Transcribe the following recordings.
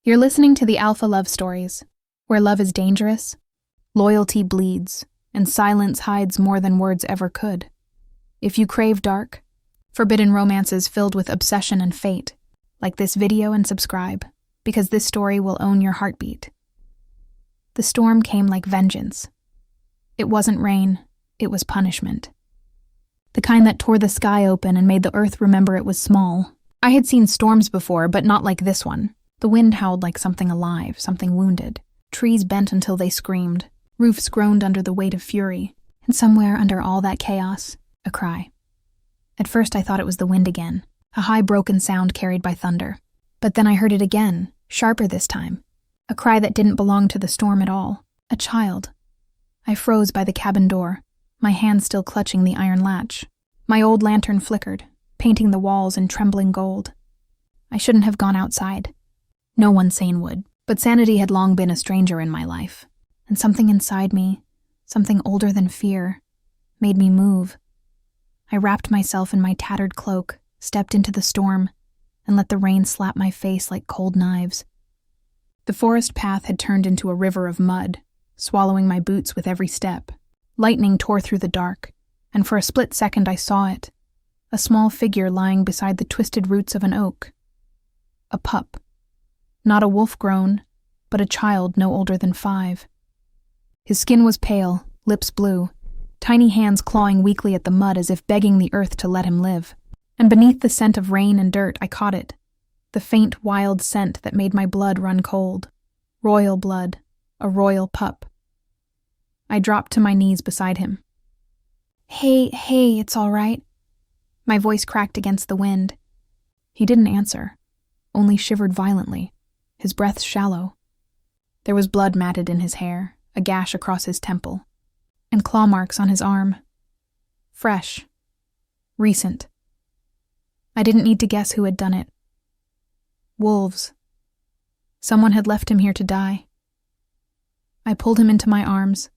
You're listening to the Alpha Love Stories, where love is dangerous, loyalty bleeds, and silence hides more than words ever could. If you crave dark, forbidden romances filled with obsession and fate, like this video and subscribe, because this story will own your heartbeat. The storm came like vengeance. It wasn't rain, it was punishment. The kind that tore the sky open and made the earth remember it was small. I had seen storms before, but not like this one. The wind howled like something alive, something wounded. Trees bent until they screamed. Roofs groaned under the weight of fury. And somewhere under all that chaos, a cry. At first I thought it was the wind again, a high broken sound carried by thunder. But then I heard it again, sharper this time. A cry that didn't belong to the storm at all. A child. I froze by the cabin door, my hand still clutching the iron latch. My old lantern flickered, painting the walls in trembling gold. I shouldn't have gone outside. No one sane would, but sanity had long been a stranger in my life, and something inside me, something older than fear, made me move. I wrapped myself in my tattered cloak, stepped into the storm, and let the rain slap my face like cold knives. The forest path had turned into a river of mud, swallowing my boots with every step. Lightning tore through the dark, and for a split second I saw it, a small figure lying beside the twisted roots of an oak. A pup. Not a wolf grown, but a child no older than 5. His skin was pale, lips blue, tiny hands clawing weakly at the mud as if begging the earth to let him live. And beneath the scent of rain and dirt I caught it, the faint, wild scent that made my blood run cold. Royal blood, a royal pup. I dropped to my knees beside him. Hey, it's all right. My voice cracked against the wind. He didn't answer, only shivered violently, his breath shallow. There was blood matted in his hair, a gash across his temple, and claw marks on his arm. Fresh. Recent. I didn't need to guess who had done it. Wolves. Someone had left him here to die. I pulled him into my arms,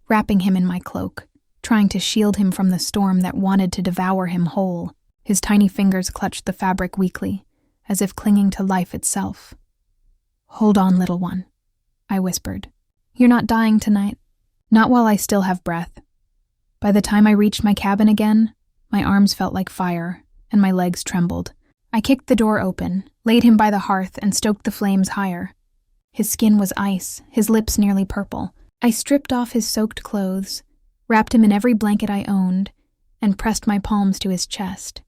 wrapping him in my cloak, trying to shield him from the storm that wanted to devour him whole. His tiny fingers clutched the fabric weakly, as if clinging to life itself. "Hold on, little one," I whispered. "You're not dying tonight. Not while I still have breath." By the time I reached my cabin again, my arms felt like fire, and my legs trembled. I kicked the door open, laid him by the hearth, and stoked the flames higher. His skin was ice, his lips nearly purple. I stripped off his soaked clothes, wrapped him in every blanket I owned, and pressed my palms to his chest.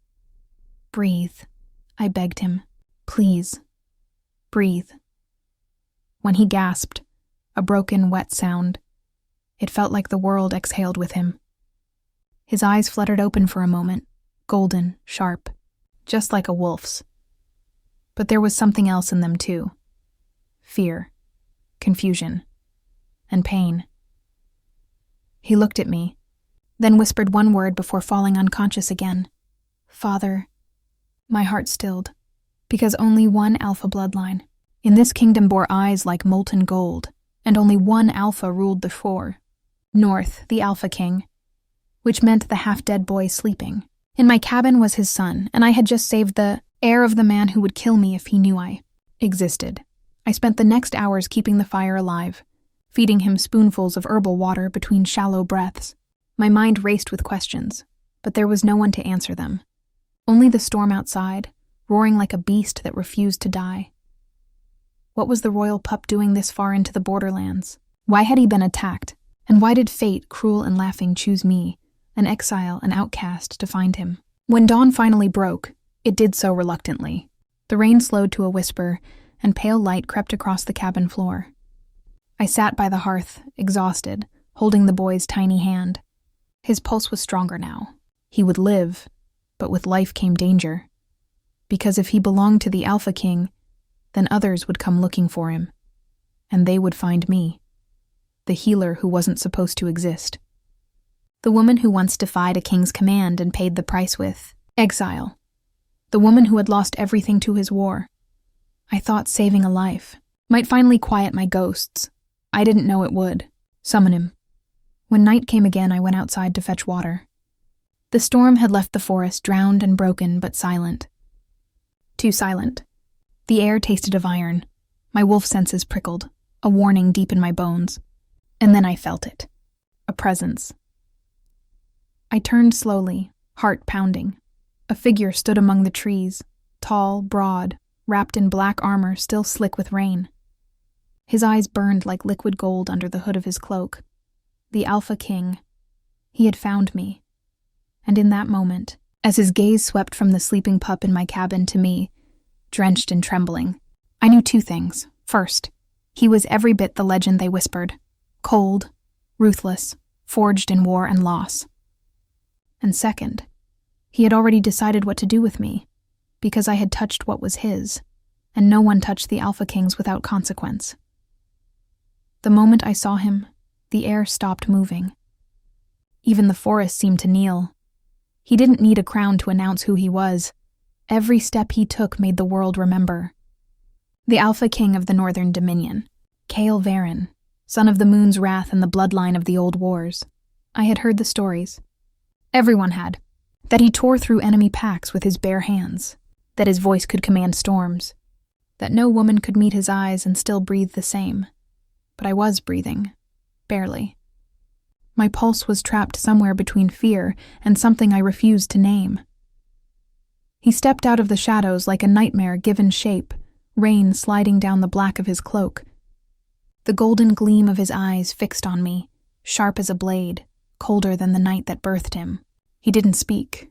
"Breathe," I begged him. "Please, breathe." When he gasped, a broken, wet sound, it felt like the world exhaled with him. His eyes fluttered open for a moment, golden, sharp, just like a wolf's. But there was something else in them too. Fear, confusion, and pain. He looked at me, then whispered one word before falling unconscious again. "Father." My heart stilled, because only one alpha bloodline in this kingdom bore eyes like molten gold, and only one alpha ruled the 4. North, the Alpha King, which meant the half-dead boy sleeping. In my cabin was his son, and I had just saved the heir of the man who would kill me if he knew I existed. I spent the next hours keeping the fire alive, feeding him spoonfuls of herbal water between shallow breaths. My mind raced with questions, but there was no one to answer them. Only the storm outside, roaring like a beast that refused to die. What was the royal pup doing this far into the borderlands? Why had he been attacked? And why did fate, cruel and laughing, choose me, an exile, an outcast, to find him? When dawn finally broke, it did so reluctantly. The rain slowed to a whisper, and pale light crept across the cabin floor. I sat by the hearth, exhausted, holding the boy's tiny hand. His pulse was stronger now. He would live, but with life came danger. Because if he belonged to the Alpha King, then others would come looking for him, and they would find me, the healer who wasn't supposed to exist. The woman who once defied a king's command and paid the price with exile. The woman who had lost everything to his war. I thought saving a life might finally quiet my ghosts. I didn't know it would. Summon him. When night came again, I went outside to fetch water. The storm had left the forest drowned and broken but silent. Too silent. The air tasted of iron, My wolf senses prickled, a warning deep in my bones. And then I felt it. A presence. I turned slowly, heart pounding. A figure stood among the trees, tall, broad, wrapped in black armor still slick with rain. His eyes burned like liquid gold under the hood of his cloak. The Alpha King. He had found me. And in that moment, as his gaze swept from the sleeping pup in my cabin to me, drenched and trembling, I knew two things. First, he was every bit the legend they whispered. Cold, ruthless, forged in war and loss. And second, he had already decided what to do with me, because I had touched what was his, and no one touched the Alpha Kings without consequence. The moment I saw him, the air stopped moving. Even the forest seemed to kneel. He didn't need a crown to announce who he was. Every step he took made the world remember. The Alpha King of the Northern Dominion, Kael Varyn, son of the moon's wrath and the bloodline of the old wars. I had heard the stories. Everyone had. That he tore through enemy packs with his bare hands. That his voice could command storms. That no woman could meet his eyes and still breathe the same. But I was breathing. Barely. My pulse was trapped somewhere between fear and something I refused to name. He stepped out of the shadows like a nightmare given shape, rain sliding down the black of his cloak. The golden gleam of his eyes fixed on me, sharp as a blade, colder than the night that birthed him. He didn't speak.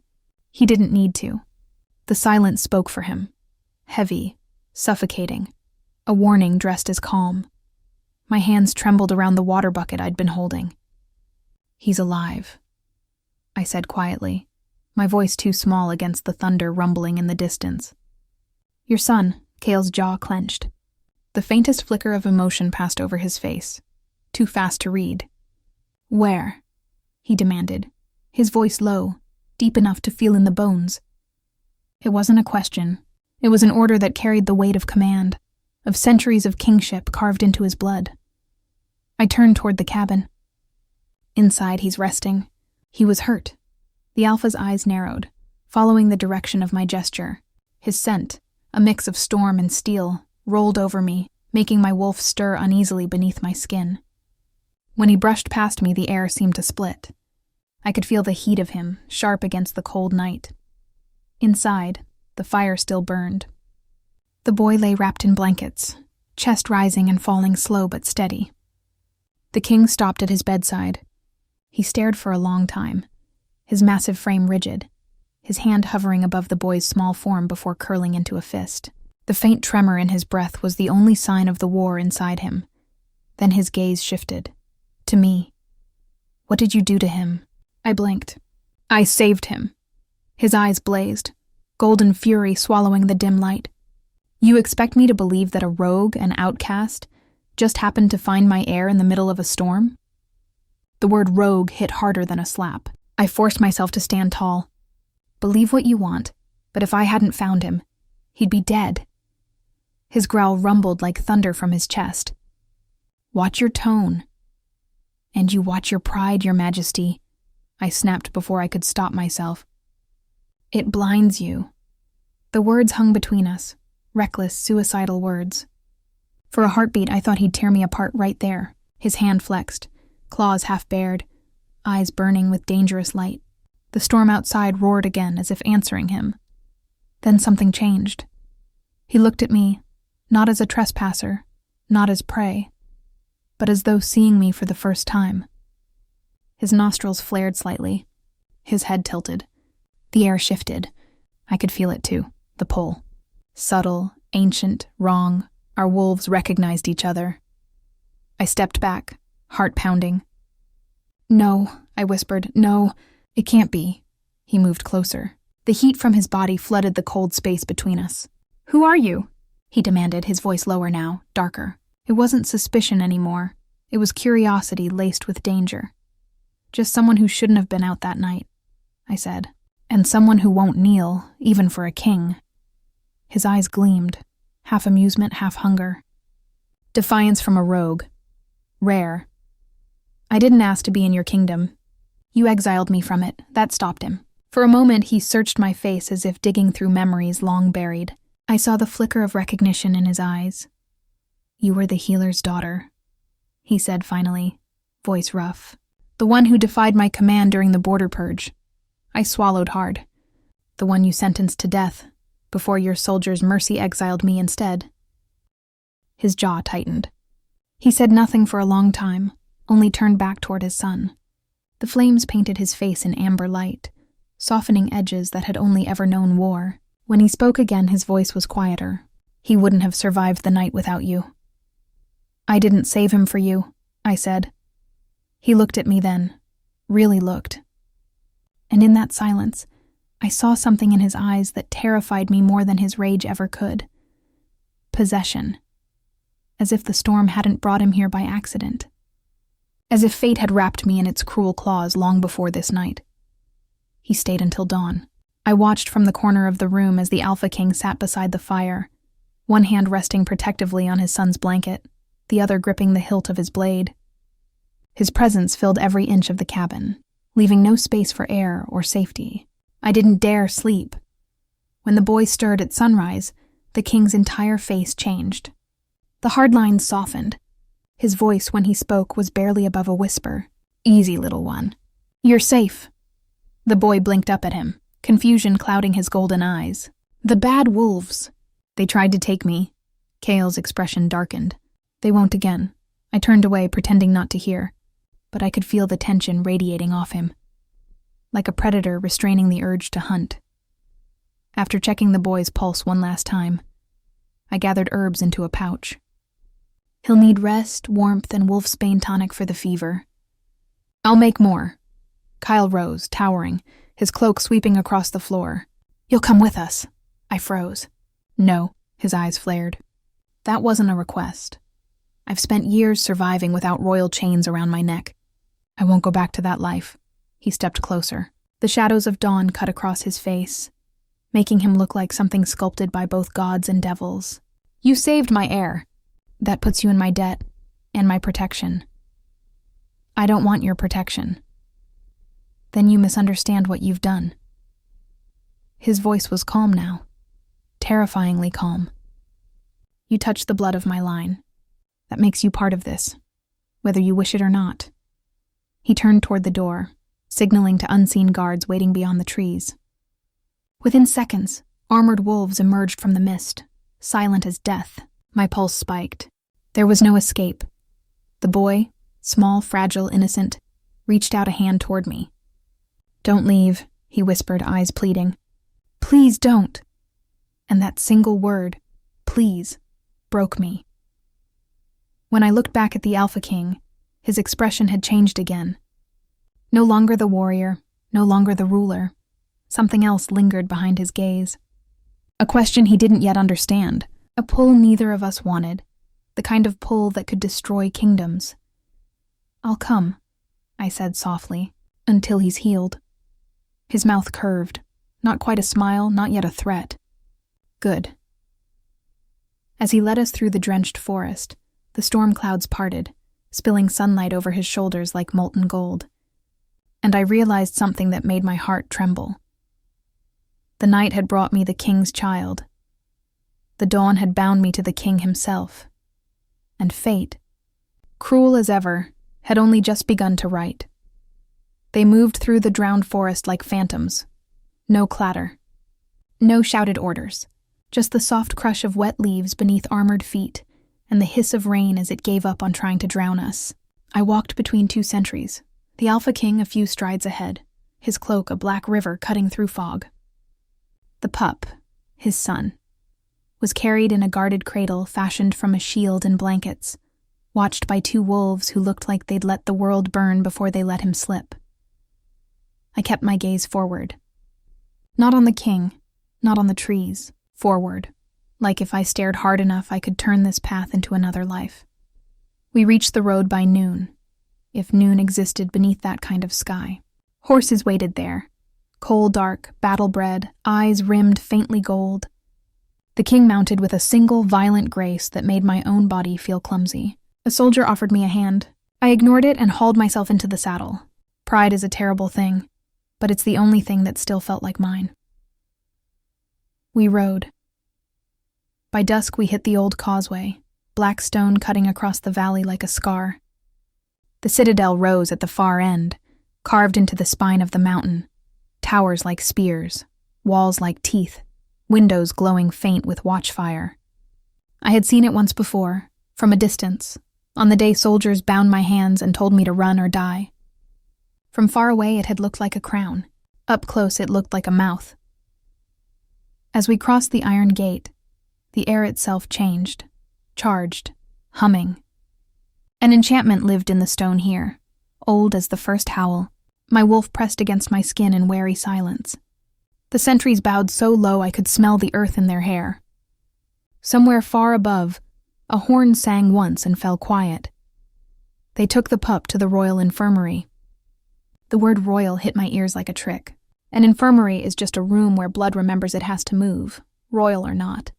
He didn't need to. The silence spoke for him. Heavy, suffocating, a warning dressed as calm. My hands trembled around the water bucket I'd been holding. "He's alive," I said quietly, my voice too small against the thunder rumbling in the distance. "Your son," Kael's jaw clenched. The faintest flicker of emotion passed over his face, too fast to read. "Where?" he demanded, his voice low, deep enough to feel in the bones. It wasn't a question. It was an order that carried the weight of command, of centuries of kingship carved into his blood. I turned toward the cabin. Inside, he's resting. He was hurt. The Alpha's eyes narrowed, following the direction of my gesture. His scent, a mix of storm and steel, rolled over me, making my wolf stir uneasily beneath my skin. When he brushed past me, the air seemed to split. I could feel the heat of him, sharp against the cold night. Inside, the fire still burned. The boy lay wrapped in blankets, chest rising and falling slow but steady. The king stopped at his bedside. He stared for a long time, his massive frame rigid, his hand hovering above the boy's small form before curling into a fist. The faint tremor in his breath was the only sign of the war inside him. Then his gaze shifted. To me. "What did you do to him?" I blinked. "I saved him." His eyes blazed, golden fury swallowing the dim light. "You expect me to believe that a rogue, an outcast, just happened to find my heir in the middle of a storm?" The word rogue hit harder than a slap. I forced myself to stand tall. "Believe what you want, but if I hadn't found him, he'd be dead." His growl rumbled like thunder from his chest. "Watch your tone." "And you watch your pride, Your Majesty," I snapped before I could stop myself. "It blinds you." The words hung between us, reckless, suicidal words. For a heartbeat, I thought he'd tear me apart right there, his hand flexed, claws half bared, eyes burning with dangerous light. The storm outside roared again as if answering him. Then something changed. He looked at me, not as a trespasser, not as prey, but as though seeing me for the first time. His nostrils flared slightly, his head tilted. The air shifted. I could feel it too, the pull. Subtle, ancient, wrong, our wolves recognized each other. I stepped back, heart pounding. "No," I whispered, "no, it can't be." He moved closer. The heat from his body flooded the cold space between us. "Who are you?" he demanded, his voice lower now, darker. It wasn't suspicion anymore. It was curiosity laced with danger. "Just someone who shouldn't have been out that night," I said. "And someone who won't kneel, even for a king." His eyes gleamed, half amusement, half hunger. "Defiance from a rogue. Rare. I didn't ask to be in your kingdom. You exiled me from it. That stopped him." For a moment, he searched my face as if digging through memories long buried. I saw the flicker of recognition in his eyes. You were the healer's daughter, he said finally, voice rough. The one who defied my command during the border purge. I swallowed hard. The one you sentenced to death, before your soldiers mercy exiled me instead. His jaw tightened. He said nothing for a long time, only turned back toward his son. The flames painted his face in amber light, softening edges that had only ever known war. When he spoke again, his voice was quieter. He wouldn't have survived the night without you. I didn't save him for you, I said. He looked at me then, really looked. And in that silence, I saw something in his eyes that terrified me more than his rage ever could. Possession. As if the storm hadn't brought him here by accident. As if fate had wrapped me in its cruel claws long before this night. He stayed until dawn. I watched from the corner of the room as the Alpha King sat beside the fire, one hand resting protectively on his son's blanket, the other gripping the hilt of his blade. His presence filled every inch of the cabin, leaving no space for air or safety. I didn't dare sleep. When the boy stirred at sunrise, the king's entire face changed. The hard lines softened. His voice, when he spoke, was barely above a whisper. Easy, little one. You're safe. The boy blinked up at him, confusion clouding his golden eyes. The bad wolves. They tried to take me. Kael's expression darkened. They won't again. I turned away, pretending not to hear. But I could feel the tension radiating off him. Like a predator restraining the urge to hunt. After checking the boy's pulse one last time, I gathered herbs into a pouch. He'll need rest, warmth, and wolfsbane tonic for the fever. I'll make more. Kael rose, towering, his cloak sweeping across the floor. You'll come with us. I froze. No, his eyes flared. That wasn't a request. I've spent years surviving without royal chains around my neck. I won't go back to that life. He stepped closer. The shadows of dawn cut across his face, making him look like something sculpted by both gods and devils. You saved my heir. That puts you in my debt, and my protection. I don't want your protection. Then you misunderstand what you've done. His voice was calm now, terrifyingly calm. You touched the blood of my line. That makes you part of this, whether you wish it or not. He turned toward the door, signaling to unseen guards waiting beyond the trees. Within seconds, armored wolves emerged from the mist, silent as death. My pulse spiked. There was no escape. The boy, small, fragile, innocent, reached out a hand toward me. Don't leave, he whispered, eyes pleading. Please don't. And that single word, please, broke me. When I looked back at the Alpha King, his expression had changed again. No longer the warrior, no longer the ruler. Something else lingered behind his gaze. A question he didn't yet understand. A pull neither of us wanted, the kind of pull that could destroy kingdoms. I'll come, I said softly, until he's healed. His mouth curved, not quite a smile, not yet a threat. Good. As he led us through the drenched forest, the storm clouds parted, spilling sunlight over his shoulders like molten gold. And I realized something that made my heart tremble. The night had brought me the king's child. The dawn had bound me to the king himself. And fate, cruel as ever, had only just begun to write. They moved through the drowned forest like phantoms. No clatter. No shouted orders. Just the soft crush of wet leaves beneath armored feet, and the hiss of rain as it gave up on trying to drown us. I walked between two sentries, the Alpha King a few strides ahead, his cloak a black river cutting through fog. The pup, his son, was carried in a guarded cradle fashioned from a shield and blankets, watched by two wolves who looked like they'd let the world burn before they let him slip. I kept my gaze forward. Not on the king, not on the trees, forward, like if I stared hard enough I could turn this path into another life. We reached the road by noon, if noon existed beneath that kind of sky. Horses waited there, coal-dark, battle-bred, eyes rimmed faintly gold. The king mounted with a single violent grace that made my own body feel clumsy. A soldier offered me a hand. I ignored it and hauled myself into the saddle. Pride is a terrible thing, but it's the only thing that still felt like mine. We rode. By dusk we hit the old causeway, black stone cutting across the valley like a scar. The citadel rose at the far end, carved into the spine of the mountain, towers like spears, walls like teeth, windows glowing faint with watchfire. I had seen it once before, from a distance, on the day soldiers bound my hands and told me to run or die. From far away it had looked like a crown. Up close it looked like a mouth. As we crossed the iron gate, the air itself changed, charged, humming. An enchantment lived in the stone here, old as the first howl. My wolf pressed against my skin in wary silence. The sentries bowed so low I could smell the earth in their hair. Somewhere far above, a horn sang once and fell quiet. They took the pup to the Royal Infirmary. The word royal hit my ears like a trick. An infirmary is just a room where blood remembers it has to move, royal or not.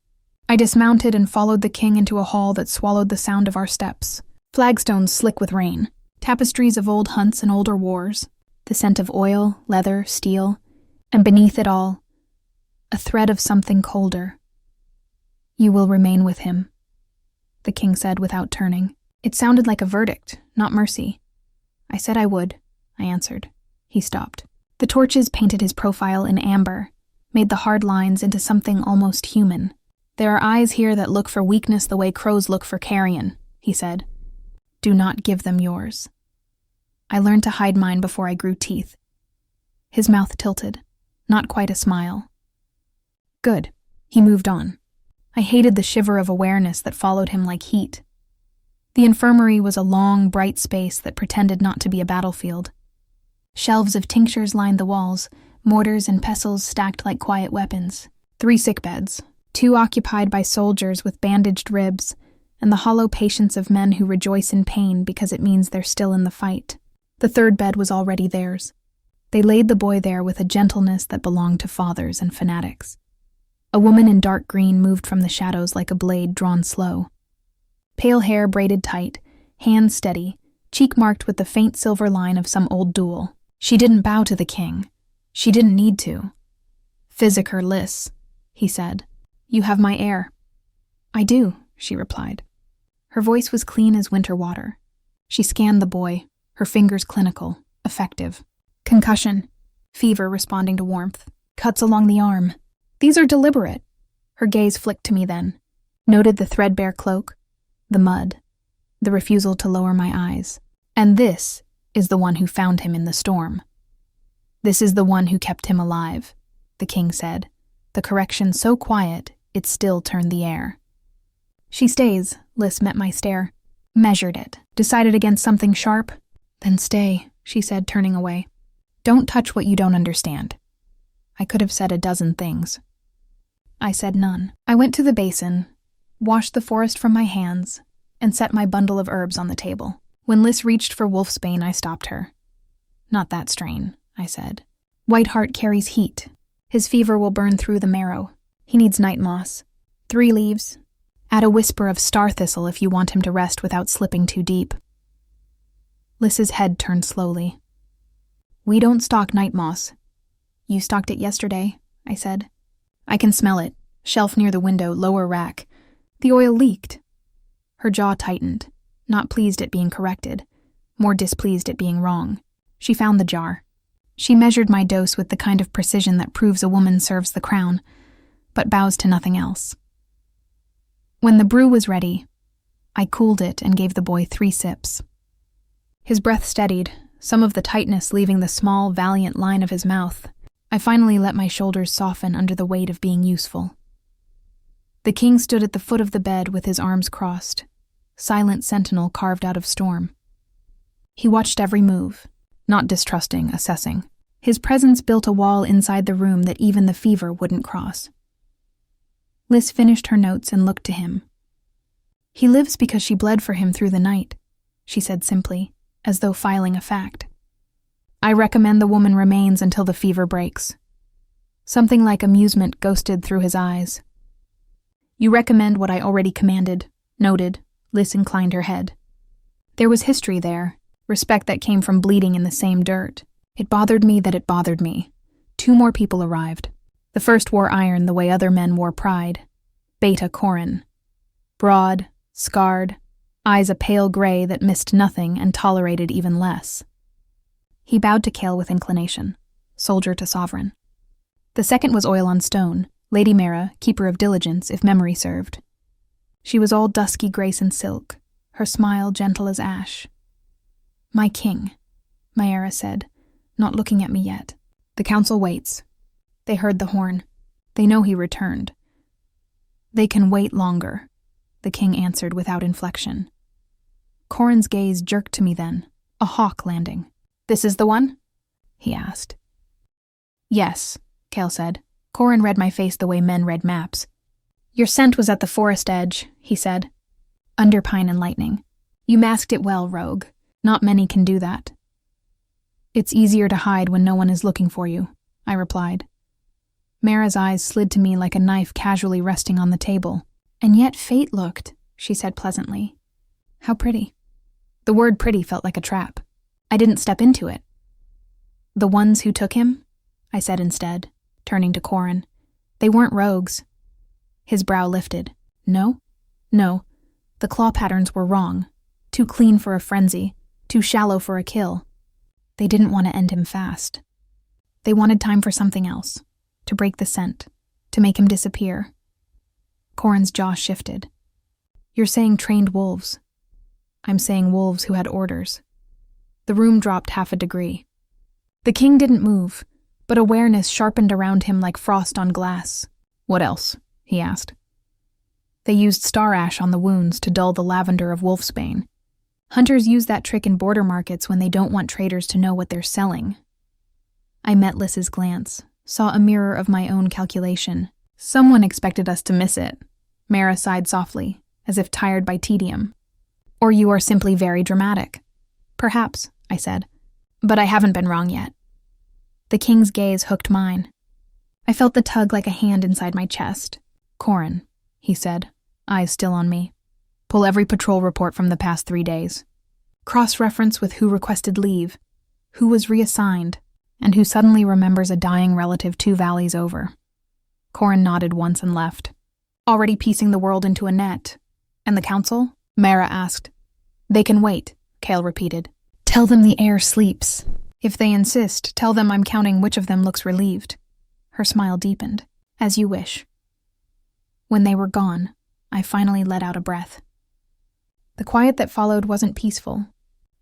I dismounted and followed the king into a hall that swallowed the sound of our steps. Flagstones slick with rain, tapestries of old hunts and older wars, the scent of oil, leather, steel, and beneath it all, a thread of something colder. "You will remain with him," the king said without turning. It sounded like a verdict, not mercy. I said I would, I answered. He stopped. The torches painted his profile in amber, made the hard lines into something almost human. "There are eyes here that look for weakness the way crows look for carrion," he said. "Do not give them yours." I learned to hide mine before I grew teeth. His mouth tilted, not quite a smile. Good. He moved on. I hated the shiver of awareness that followed him like heat. The infirmary was a long, bright space that pretended not to be a battlefield. Shelves of tinctures lined the walls, mortars and pestles stacked like quiet weapons. 3 sickbeds, 2 occupied by soldiers with bandaged ribs, and the hollow patience of men who rejoice in pain because it means they're still in the fight. The 3rd bed was already theirs. They laid the boy there with a gentleness that belonged to fathers and fanatics. A woman in dark green moved from the shadows like a blade drawn slow. Pale hair braided tight, hands steady, cheek marked with the faint silver line of some old duel. She didn't bow to the king. She didn't need to. "Physiker Liss," he said. "You have my heir." "I do," she replied. Her voice was clean as winter water. She scanned the boy, her fingers clinical, effective. "Concussion. Fever responding to warmth. Cuts along the arm. These are deliberate." Her gaze flicked to me then, noted the threadbare cloak, the mud, the refusal to lower my eyes. "And this is the one who found him in the storm. This is the one who kept him alive," the king said, the correction so quiet it still turned the air. "She stays," Liss met my stare. Measured it, decided against something sharp. "Then stay," she said, turning away. "Don't touch what you don't understand." I could have said a dozen things. I said none. I went to the basin, washed the forest from my hands, and set my bundle of herbs on the table. When Liss reached for wolfsbane, I stopped her. "Not that strain," I said. "Whiteheart carries heat. His fever will burn through the marrow. He needs night moss. 3 leaves. Add a whisper of star thistle if you want him to rest without slipping too deep." Liss's head turned slowly. "We don't stock night moss." "You stocked it yesterday," I said. "I can smell it. Shelf near the window, lower rack. The oil leaked." Her jaw tightened, not pleased at being corrected, more displeased at being wrong. She found the jar. She measured my dose with the kind of precision that proves a woman serves the crown, but bows to nothing else. When the brew was ready, I cooled it and gave the boy 3 sips. His breath steadied, some of the tightness leaving the small, valiant line of his mouth. I finally let my shoulders soften under the weight of being useful. The king stood at the foot of the bed with his arms crossed, silent sentinel carved out of storm. He watched every move, not distrusting, assessing. His presence built a wall inside the room that even the fever wouldn't cross. Liss finished her notes and looked to him. "He lives because she bled for him through the night," she said simply, as though filing a fact. "I recommend the woman remains until the fever breaks." Something like amusement ghosted through his eyes. "You recommend what I already commanded." Noted. Liss inclined her head. There was history there, respect that came from bleeding in the same dirt. It bothered me that it bothered me. 2 more people arrived. The first wore iron the way other men wore pride. Beta Corin. Broad, scarred, eyes a pale gray that missed nothing and tolerated even less. He bowed to Kael with inclination, soldier to sovereign. The second was oil on stone, Lady Mara, keeper of diligence, if memory served. She was all dusky grace and silk, her smile gentle as ash. "My king," Maera said, not looking at me yet. "The council waits." They heard the horn. They know he returned. "They can wait longer," the king answered without inflection. Corrin's gaze jerked to me then, a hawk landing. "This is the one?" he asked. "Yes," Kael said. Corrin read my face the way men read maps. "Your scent was at the forest edge," he said. "Under pine and lightning. You masked it well, rogue. Not many can do that." "It's easier to hide when no one is looking for you," I replied. Mara's eyes slid to me like a knife casually resting on the table. "And yet fate looked," she said pleasantly. "How pretty." The word pretty felt like a trap. I didn't step into it. "The ones who took him?" I said instead, turning to Corrin. "They weren't rogues." His brow lifted. "No? No. The claw patterns were wrong. Too clean for a frenzy. Too shallow for a kill. They didn't want to end him fast. They wanted time for something else. To break the scent. To make him disappear." Corrin's jaw shifted. "You're saying trained wolves." "I'm saying wolves who had orders." The room dropped half a degree. The king didn't move, but awareness sharpened around him like frost on glass. "What else?" he asked. "They used star ash on the wounds to dull the lavender of wolfsbane. Hunters use that trick in border markets when they don't want traders to know what they're selling." I met Lys's glance, saw a mirror of my own calculation. Someone expected us to miss it. Mara sighed softly, as if tired by tedium. "Or you are simply very dramatic." "Perhaps," I said, "but I haven't been wrong yet." The king's gaze hooked mine. I felt the tug like a hand inside my chest. "Corrin," he said, eyes still on me. "Pull every patrol report from the past 3 days. Cross-reference with who requested leave, who was reassigned, and who suddenly remembers a dying relative 2 valleys over." Corrin nodded once and left. "Already piecing the world into a net. And the council?" Mara asked. "They can wait," Kael repeated. "Tell them the heir sleeps. If they insist, tell them I'm counting which of them looks relieved." Her smile deepened. "As you wish." When they were gone, I finally let out a breath. The quiet that followed wasn't peaceful.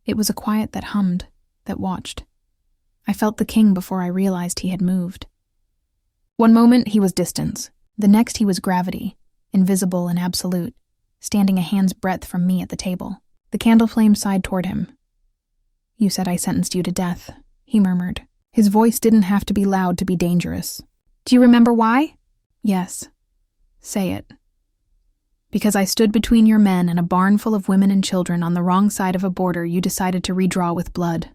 It was a quiet that hummed, that watched. I felt the king before I realized he had moved. One moment he was distance, the next he was gravity, invisible and absolute, standing a hand's breadth from me at the table. The candle flame sighed toward him. "You said I sentenced you to death," he murmured. His voice didn't have to be loud to be dangerous. "Do you remember why?" "Yes." "Say it." "Because I stood between your men and a barn full of women and children on the wrong side of a border you decided to redraw with blood."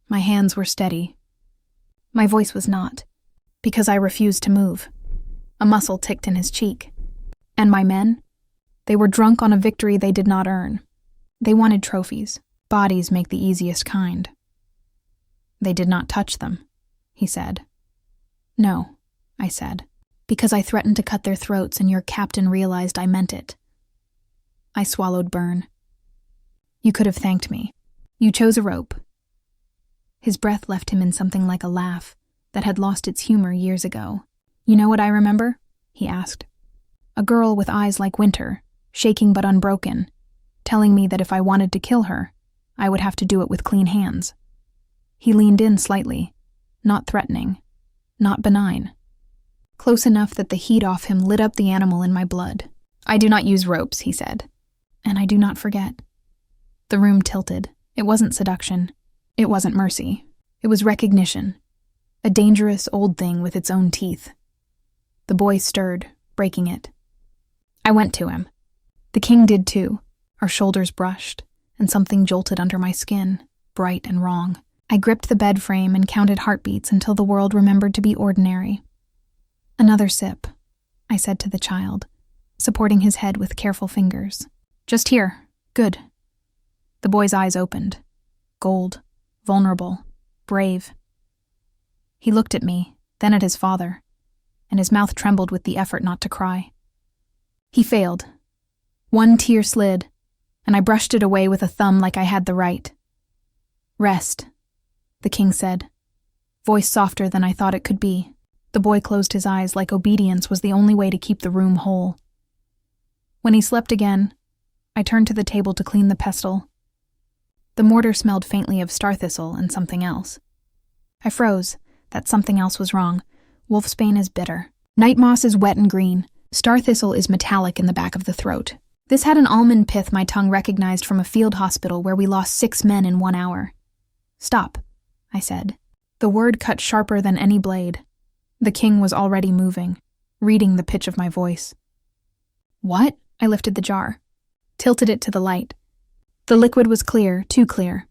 My hands were steady. My voice was not. "Because I refused to move." A muscle ticked in his cheek. "And my men? They were drunk on a victory they did not earn. They wanted trophies. Bodies make the easiest kind." "They did not touch them," he said. "No," I said. "Because I threatened to cut their throats and your captain realized I meant it." I swallowed burn. "You could have thanked me. You chose a rope." His breath left him in something like a laugh that had lost its humor years ago. "You know what I remember?" he asked. "A girl with eyes like winter, shaking but unbroken, telling me that if I wanted to kill her, I would have to do it with clean hands." He leaned in slightly, not threatening, not benign. Close enough that the heat off him lit up the animal in my blood. "I do not use ropes," he said. "And I do not forget." The room tilted. It wasn't seduction. It wasn't mercy. It was recognition. A dangerous old thing with its own teeth. The boy stirred, breaking it. I went to him. The king did too. Our shoulders brushed, and something jolted under my skin, bright and wrong. I gripped the bed frame and counted heartbeats until the world remembered to be ordinary. "Another sip," I said to the child, supporting his head with careful fingers. "Just here. Good." The boy's eyes opened. Gold, vulnerable, brave. He looked at me, then at his father, and his mouth trembled with the effort not to cry. He failed. One tear slid, and I brushed it away with a thumb like I had the right. "Rest," the king said, voice softer than I thought it could be. The boy closed his eyes like obedience was the only way to keep the room whole. When he slept again, I turned to the table to clean the pestle. The mortar smelled faintly of star thistle and something else. I froze. That something else was wrong. Wolfsbane is bitter. Night moss is wet and green. Star thistle is metallic in the back of the throat. This had an almond pith my tongue recognized from a field hospital where we lost 6 men in 1 hour. "Stop," I said. The word cut sharper than any blade. The king was already moving, reading the pitch of my voice. "What?" I lifted the jar, tilted it to the light. The liquid was clear, too clear.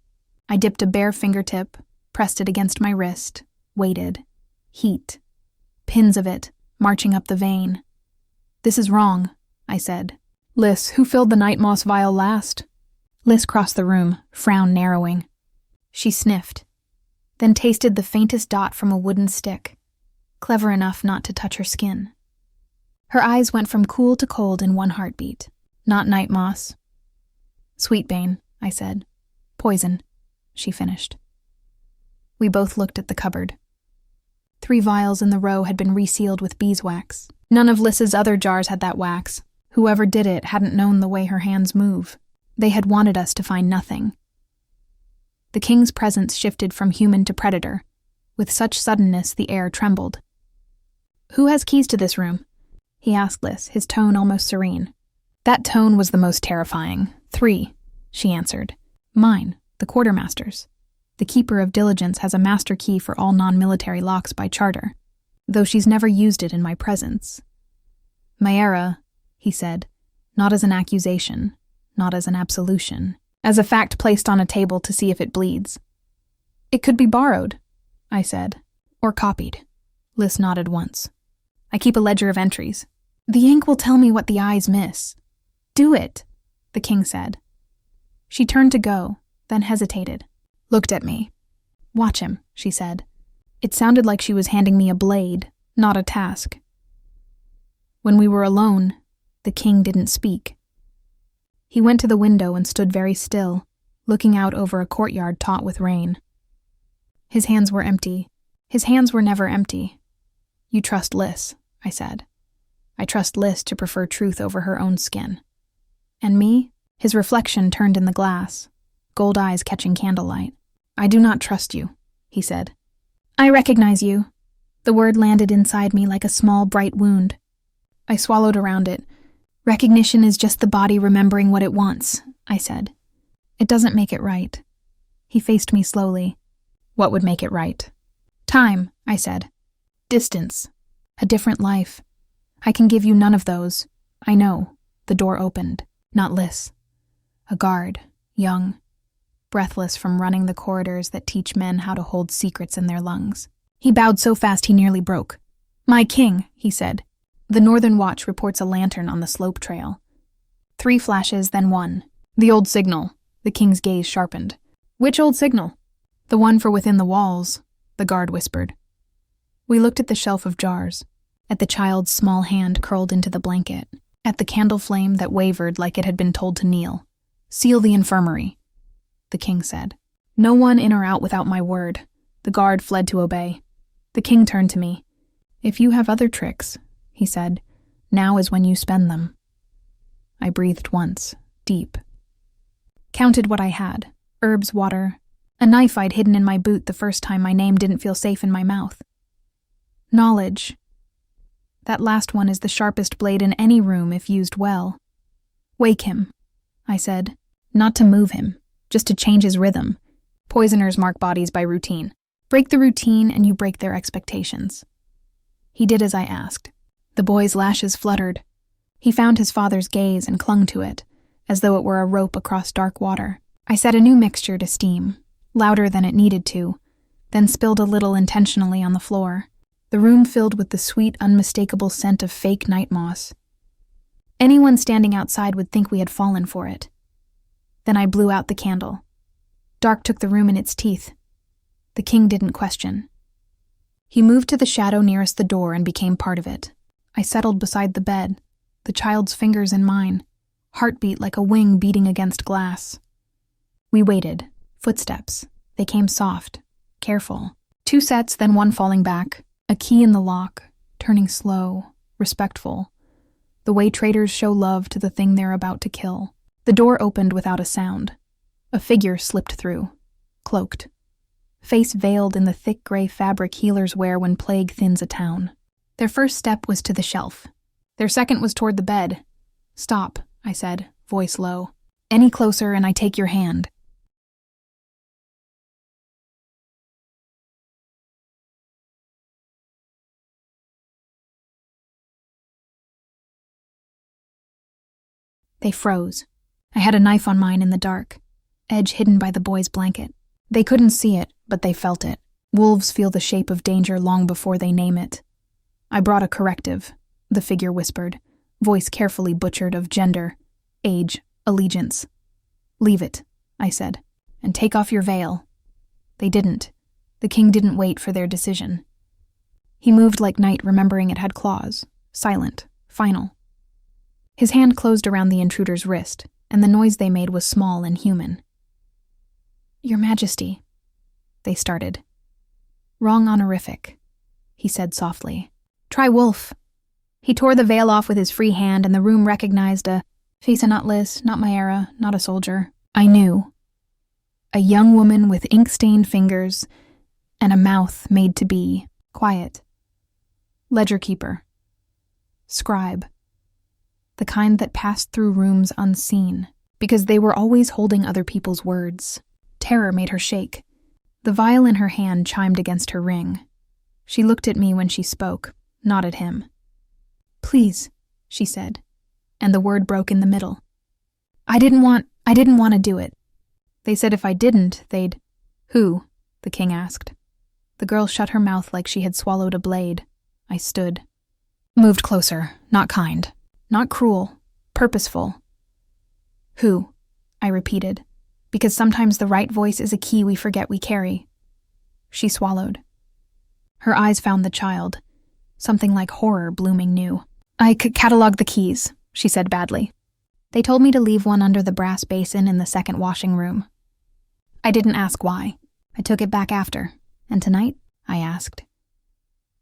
I dipped a bare fingertip, pressed it against my wrist, waited. Heat. Pins of it, marching up the vein. "This is wrong," I said. "Liz, who filled the night moss vial last?" Liz crossed the room, frown narrowing. She sniffed, then tasted the faintest dot from a wooden stick, clever enough not to touch her skin. Her eyes went from cool to cold in one heartbeat. "Not night moss." "Sweetbane," I said. "Poison," she finished. We both looked at the cupboard. 3 vials in the row had been resealed with beeswax. None of Liss's other jars had that wax. Whoever did it hadn't known the way her hands move. They had wanted us to find nothing. The king's presence shifted from human to predator. With such suddenness, the air trembled. "Who has keys to this room?" he asked Liz, his tone almost serene. That tone was the most terrifying. 3, she answered. "Mine, the quartermaster's. The keeper of diligence has a master key for all non-military locks by charter, though she's never used it in my presence." "Maera," he said, not as an accusation, not as an absolution, as a fact placed on a table to see if it bleeds. "It could be borrowed," I said, "or copied." Liz nodded once. "I keep a ledger of entries. The ink will tell me what the eyes miss." "Do it," the king said. She turned to go, then hesitated, looked at me. "Watch him," she said. It sounded like she was handing me a blade, not a task. When we were alone, the king didn't speak. He went to the window and stood very still, looking out over a courtyard taut with rain. His hands were empty. His hands were never empty. "You trust Liz," I said. "I trust Liz to prefer truth over her own skin." "And me?" His reflection turned in the glass, gold eyes catching candlelight. "I do not trust you," he said. "I recognize you." The word landed inside me like a small, bright wound. I swallowed around it. "Recognition is just the body remembering what it wants," I said. "It doesn't make it right." He faced me slowly. "What would make it right?" "Time," I said. "Distance. A different life. I can give you none of those. I know." The door opened. Not Liz. A guard, young, breathless from running the corridors that teach men how to hold secrets in their lungs. He bowed so fast he nearly broke. "My king," he said. "The Northern Watch reports a lantern on the slope trail." 3 flashes, then 1. "The old signal." The king's gaze sharpened. "Which old signal?" "The one for within the walls," the guard whispered. We looked at the shelf of jars, at the child's small hand curled into the blanket, at the candle flame that wavered like it had been told to kneel. "Seal the infirmary," the king said. "No one in or out without my word." The guard fled to obey. The king turned to me. "If you have other tricks," he said, "now is when you spend them." I breathed once, deep. Counted what I had: herbs, water, a knife I'd hidden in my boot the first time my name didn't feel safe in my mouth. Knowledge. That last one is the sharpest blade in any room if used well. "Wake him," I said, not to move him, just to change his rhythm. Poisoners mark bodies by routine. Break the routine and you break their expectations. He did as I asked. The boy's lashes fluttered. He found his father's gaze and clung to it, as though it were a rope across dark water. I set a new mixture to steam, louder than it needed to, then spilled a little intentionally on the floor. The room filled with the sweet, unmistakable scent of fake night moss. Anyone standing outside would think we had fallen for it. Then I blew out the candle. Dark took the room in its teeth. The king didn't question. He moved to the shadow nearest the door and became part of it. I settled beside the bed, the child's fingers in mine. heartbeat like a wing beating against glass. We waited. Footsteps. They came soft, careful. 2 sets, then one falling back. A key in the lock, turning slow, respectful. The way traitors show love to the thing they're about to kill. The door opened without a sound. A figure slipped through, cloaked. Face veiled in the thick gray fabric healers wear when plague thins a town. Their first step was to the shelf. Their second was toward the bed. "Stop," I said, voice low. "Any closer and I take your hand." They froze. I had a knife on mine in the dark, edge hidden by the boy's blanket. They couldn't see it, but they felt it. Wolves feel the shape of danger long before they name it. "I brought a corrective," the figure whispered, voice carefully butchered of gender, age, allegiance. "Leave it," I said, "and take off your veil." They didn't. The king didn't wait for their decision. He moved like night, remembering it had claws, silent, final. His hand closed around the intruder's wrist, and the noise they made was small and human. "Your Majesty," they started. "Wrong honorific," he said softly. "Try wolf." He tore the veil off with his free hand, and the room recognized a face not Liz, not Maera, not a soldier. I knew. A young woman with ink-stained fingers and a mouth made to be quiet. Ledger keeper. Scribe. The kind that passed through rooms unseen, because they were always holding other people's words. Terror made her shake. The vial in her hand chimed against her ring. She looked at me when she spoke, not at him. "Please," she said, and the word broke in the middle. I didn't want to do it. They said if I didn't, they'd..." "Who?" the king asked. The girl shut her mouth like she had swallowed a blade. I stood. Moved closer, not kind. Not cruel, purposeful. "Who?" I repeated, because sometimes the right voice is a key we forget we carry. She swallowed. Her eyes found the child, something like horror blooming new. "I cataloged the keys," she said badly. "They told me to leave one under the brass basin in the second washing room. I didn't ask why. I took it back after. And tonight?" I asked.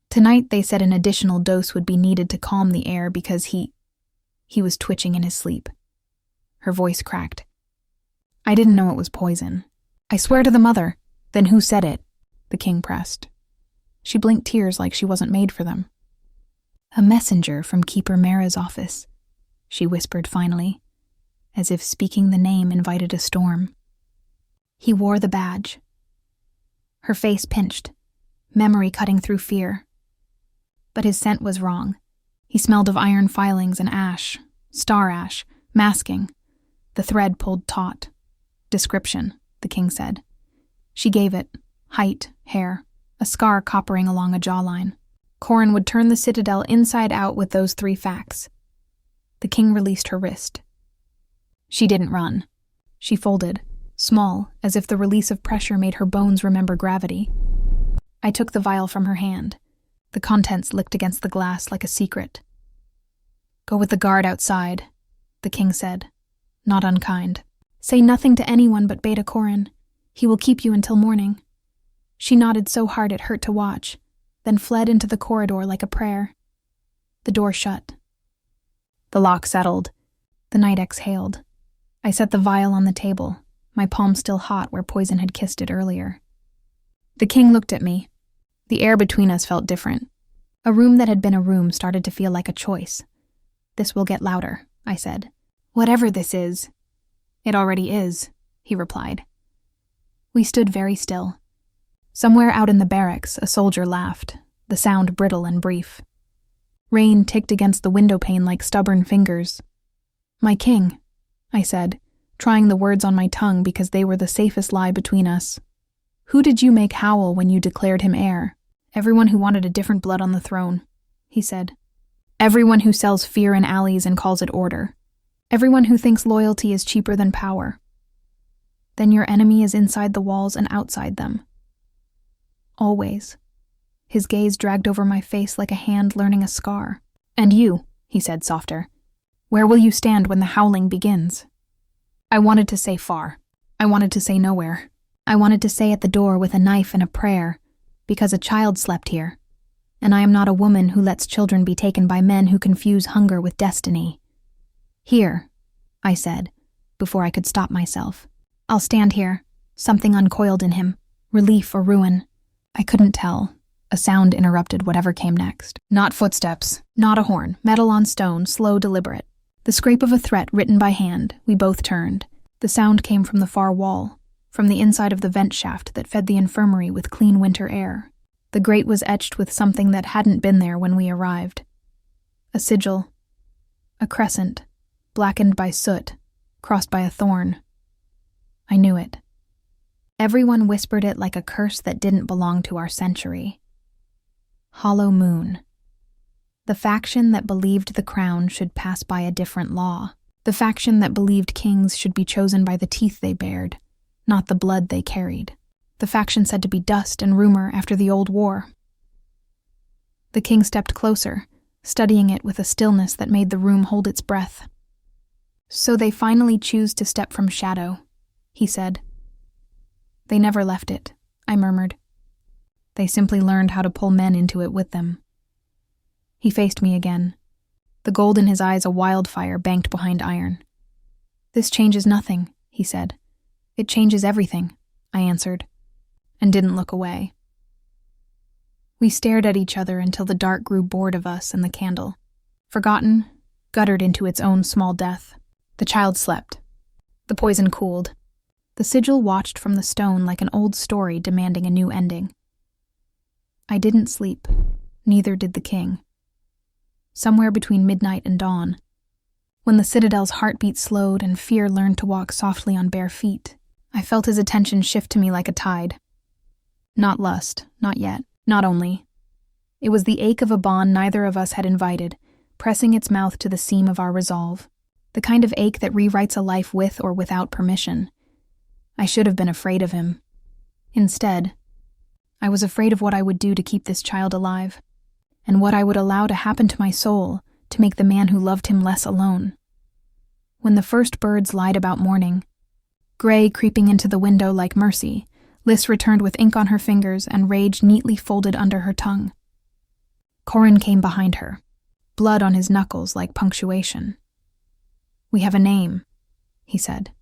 Tonight, they said an additional dose would be needed to calm the air because he was twitching in his sleep. Her voice cracked. "I didn't know it was poison. I swear to the mother." "Then who said it?" the king pressed. She blinked tears like she wasn't made for them. "A messenger from Keeper Mara's office," she whispered finally, as if speaking the name invited a storm. "He wore the badge." Her face pinched, memory cutting through fear. But his scent was wrong. He smelled of iron filings and ash, star ash, masking. The thread pulled taut. "Description," the king said. She gave it. Height, hair, a scar coppering along a jawline. Corrin would turn the Citadel inside out with those 3 facts. The king released her wrist. She didn't run. She folded, small, as if the release of pressure made her bones remember gravity. I took the vial from her hand. The contents licked against the glass like a secret. "Go with the guard outside," the king said, not unkind. "Say nothing to anyone but Beta Corrin. He will keep you until morning." She nodded so hard it hurt to watch, then fled into the corridor like a prayer. The door shut. The lock settled. The night exhaled. I set the vial on the table, my palm still hot where poison had kissed it earlier. The king looked at me. The air between us felt different. A room that had been a room started to feel like a choice. "This will get louder," I said. "Whatever this is." "It already is," he replied. We stood very still. Somewhere out in the barracks, a soldier laughed, the sound brittle and brief. Rain ticked against the window pane like stubborn fingers. "My king," I said, trying the words on my tongue because they were the safest lie between us. "Who did you make howl when you declared him heir?" "Everyone who wanted a different blood on the throne," he said. "Everyone who sells fear in alleys and calls it order. Everyone who thinks loyalty is cheaper than power. Then your enemy is inside the walls and outside them. Always." His gaze dragged over my face like a hand learning a scar. "And you," he said softer. Where will you stand when the howling begins? I wanted to say far. I wanted to say nowhere. I wanted to say at the door with a knife and a prayer, because a child slept here, and I am not a woman who lets children be taken by men who confuse hunger with destiny. Here, I said, before I could stop myself. I'll stand here. Something uncoiled in him, relief or ruin. I couldn't tell. A sound interrupted whatever came next. Not footsteps, not a horn, metal on stone, slow, deliberate. The scrape of a threat written by hand. We both turned. The sound came from the far wall, from the inside of the vent shaft that fed the infirmary with clean winter air. The grate was etched with something that hadn't been there when we arrived. A sigil. A crescent, blackened by soot, crossed by a thorn. I knew it. Everyone whispered it like a curse that didn't belong to our century. Hollow Moon. The faction that believed the crown should pass by a different law. The faction that believed kings should be chosen by the teeth they bared, not the blood they carried. The faction said to be dust and rumor after the old war. The king stepped closer, studying it with a stillness that made the room hold its breath. So they finally choose to step from shadow, he said. They never left it, I murmured. They simply learned how to pull men into it with them. He faced me again, the gold in his eyes a wildfire banked behind iron. This changes nothing, he said. It changes everything, I answered, and didn't look away. We stared at each other until the dark grew bored of us and the candle. Forgotten, guttered into its own small death. The child slept. The poison cooled. The sigil watched from the stone like an old story demanding a new ending. I didn't sleep, neither did the king. Somewhere between midnight and dawn, when the Citadel's heartbeat slowed and fear learned to walk softly on bare feet, I felt his attention shift to me like a tide. Not lust, not yet, not only. It was the ache of a bond neither of us had invited, pressing its mouth to the seam of our resolve, the kind of ache that rewrites a life with or without permission. I should have been afraid of him. Instead, I was afraid of what I would do to keep this child alive, and what I would allow to happen to my soul to make the man who loved him less alone. When the first birds lied about morning, gray creeping into the window like mercy, Liz returned with ink on her fingers and rage neatly folded under her tongue. Corin came behind her, blood on his knuckles like punctuation. We have a name, he said.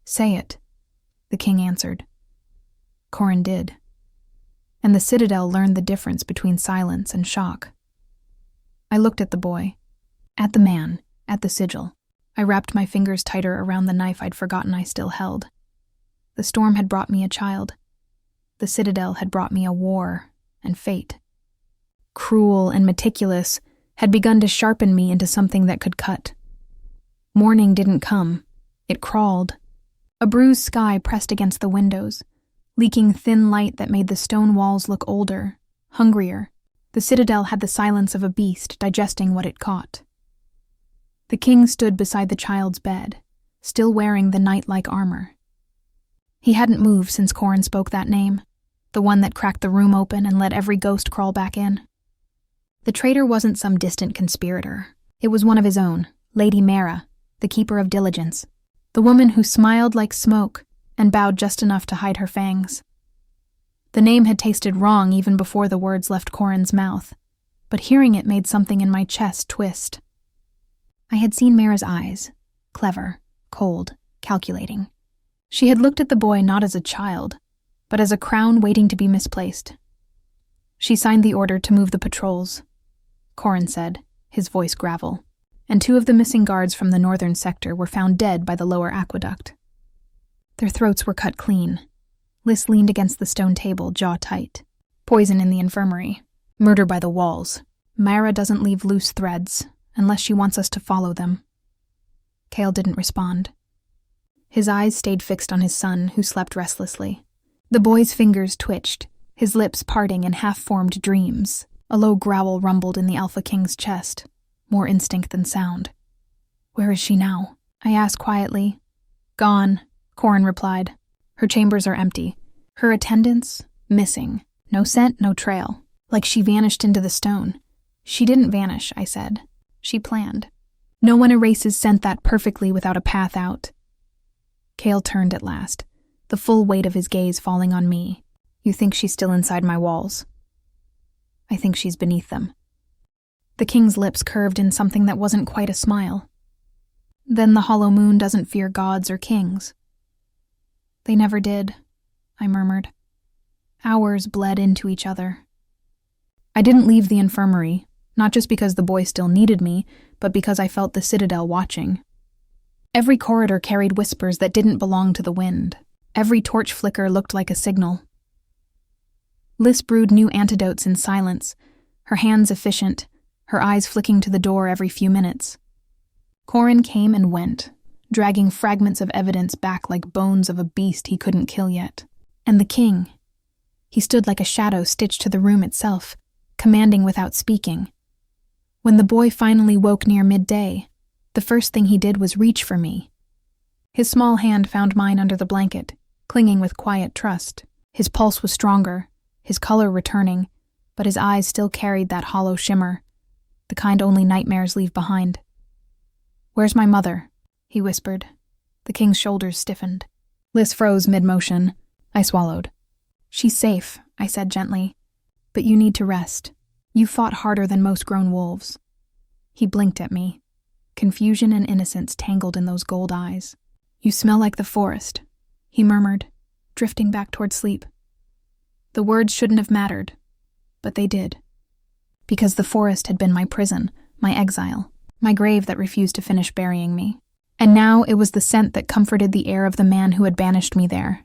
Say it, the king answered. Corin did. And the Citadel learned the difference between silence and shock. I looked at the boy, at the man, at the sigil. I wrapped my fingers tighter around the knife I'd forgotten I still held. The storm had brought me a child. The Citadel had brought me a war and fate. Cruel and meticulous, had begun to sharpen me into something that could cut. Morning didn't come. It crawled. A bruised sky pressed against the windows, leaking thin light that made the stone walls look older, hungrier. The Citadel had the silence of a beast digesting what it caught. The king stood beside the child's bed, still wearing the knight-like armor. He hadn't moved since Corin spoke that name, the one that cracked the room open and let every ghost crawl back in. The traitor wasn't some distant conspirator. It was one of his own, Lady Mara, the keeper of diligence, the woman who smiled like smoke and bowed just enough to hide her fangs. The name had tasted wrong even before the words left Corin's mouth, but hearing it made something in my chest twist. I had seen Mara's eyes, clever, cold, calculating. She had looked at the boy not as a child, but as a crown waiting to be misplaced. She signed the order to move the patrols, Corin said, his voice gravel, and 2 of the missing guards from the northern sector were found dead by the lower aqueduct. Their throats were cut clean. Liz leaned against the stone table, jaw tight. Poison in the infirmary. Murder by the walls. Mara doesn't leave loose threads, unless she wants us to follow them. Kael didn't respond. His eyes stayed fixed on his son, who slept restlessly. The boy's fingers twitched, his lips parting in half-formed dreams. A low growl rumbled in the Alpha King's chest, more instinct than sound. Where is she now? I asked quietly. Gone, Corin replied. Her chambers are empty. Her attendants, missing. No scent, no trail. Like she vanished into the stone. She didn't vanish, I said. She planned. No one erases scent that perfectly without a path out. Kael turned at last, the full weight of his gaze falling on me. You think she's still inside my walls? I think she's beneath them. The king's lips curved in something that wasn't quite a smile. Then the hollow moon doesn't fear gods or kings. They never did, I murmured. Hours bled into each other. I didn't leave the infirmary, not just because the boy still needed me, but because I felt the Citadel watching. Every corridor carried whispers that didn't belong to the wind. Every torch flicker looked like a signal. Lys brewed new antidotes in silence, her hands efficient, her eyes flicking to the door every few minutes. Corin came and went, dragging fragments of evidence back like bones of a beast he couldn't kill yet. And the king. He stood like a shadow stitched to the room itself, commanding without speaking. When the boy finally woke near midday, the first thing he did was reach for me. His small hand found mine under the blanket, clinging with quiet trust. His pulse was stronger, his color returning, but his eyes still carried that hollow shimmer, the kind only nightmares leave behind. "Where's my mother?" he whispered. The king's shoulders stiffened. Lys froze mid-motion. I swallowed. "She's safe," I said gently. "But you need to rest. You fought harder than most grown wolves." He blinked at me. Confusion and innocence tangled in those gold eyes. "You smell like the forest," he murmured, drifting back toward sleep. The words shouldn't have mattered, but they did. Because the forest had been my prison, my exile, my grave that refused to finish burying me. And now it was the scent that comforted the air of the man who had banished me there.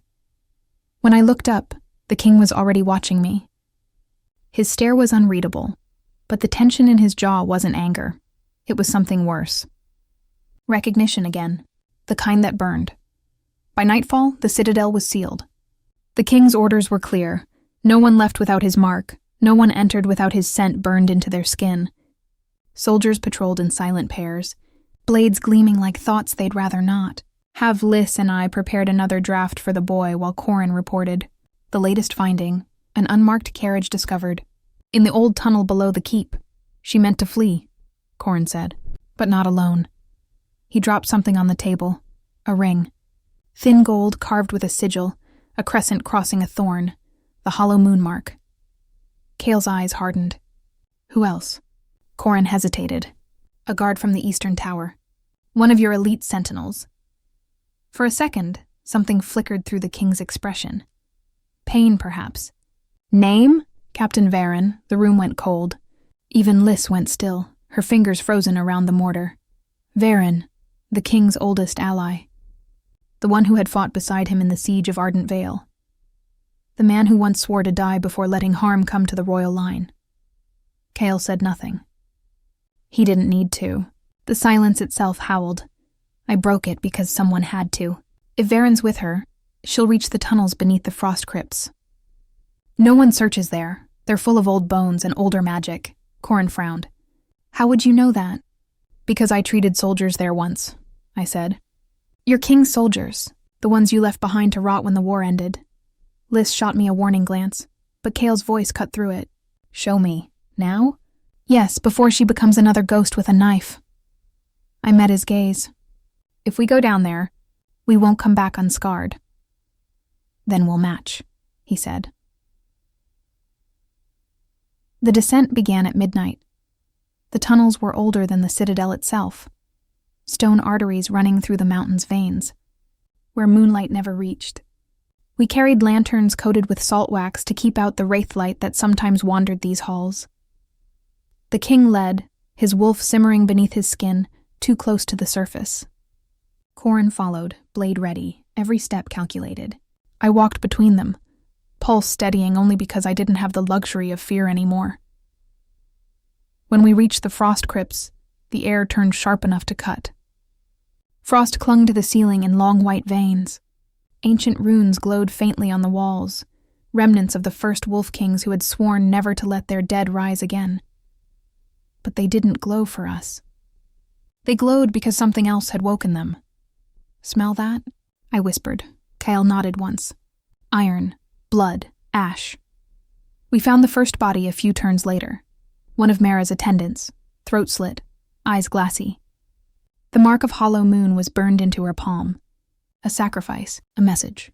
When I looked up, the king was already watching me. His stare was unreadable, but the tension in his jaw wasn't anger. It was something worse. Recognition again, the kind that burned. By nightfall, the Citadel was sealed. The king's orders were clear. No one left without his mark. No one entered without his scent burned into their skin. Soldiers patrolled in silent pairs, blades gleaming like thoughts they'd rather not. Lys and I prepared another draft for the boy while Corin reported. The latest finding, an unmarked carriage discovered. In the old tunnel below the keep. She meant to flee, Corin said, but not alone. He dropped something on the table. A ring. Thin gold carved with a sigil, a crescent crossing a thorn, the hollow moon mark. Kael's eyes hardened. Who else? Corin hesitated. A guard from the eastern tower. One of your elite sentinels. For a second, something flickered through the king's expression. Pain, perhaps. Name? Captain Varyn. The room went cold. Even Lys went still, her fingers frozen around the mortar. Varyn, the king's oldest ally. The one who had fought beside him in the siege of Ardent Vale. The man who once swore to die before letting harm come to the royal line. Kael said nothing. He didn't need to. The silence itself howled. I broke it because someone had to. If Varyn's with her, she'll reach the tunnels beneath the frost crypts. No one searches there. They're full of old bones and older magic. Corin frowned. How would you know that? Because I treated soldiers there once, I said. Your king's soldiers, the ones you left behind to rot when the war ended. Lys shot me a warning glance, but Kael's voice cut through it. Show me. Now? Yes, before she becomes another ghost with a knife. I met his gaze. If we go down there, we won't come back unscarred. Then we'll match, he said. The descent began at midnight. The tunnels were older than the Citadel itself, stone arteries running through the mountain's veins, where moonlight never reached. We carried lanterns coated with salt wax to keep out the wraith light that sometimes wandered these halls. The king led, his wolf simmering beneath his skin, too close to the surface. Corin followed, blade ready, every step calculated. I walked between them, pulse steadying only because I didn't have the luxury of fear anymore. When we reached the frost crypts, the air turned sharp enough to cut. Frost clung to the ceiling in long white veins. Ancient runes glowed faintly on the walls, remnants of the first wolf kings who had sworn never to let their dead rise again. But they didn't glow for us. They glowed because something else had woken them. Smell that? I whispered. Kael nodded once. Iron, blood, ash. We found the first body a few turns later. One of Mara's attendants, throat slit, eyes glassy. The mark of hollow moon was burned into her palm. A sacrifice, a message.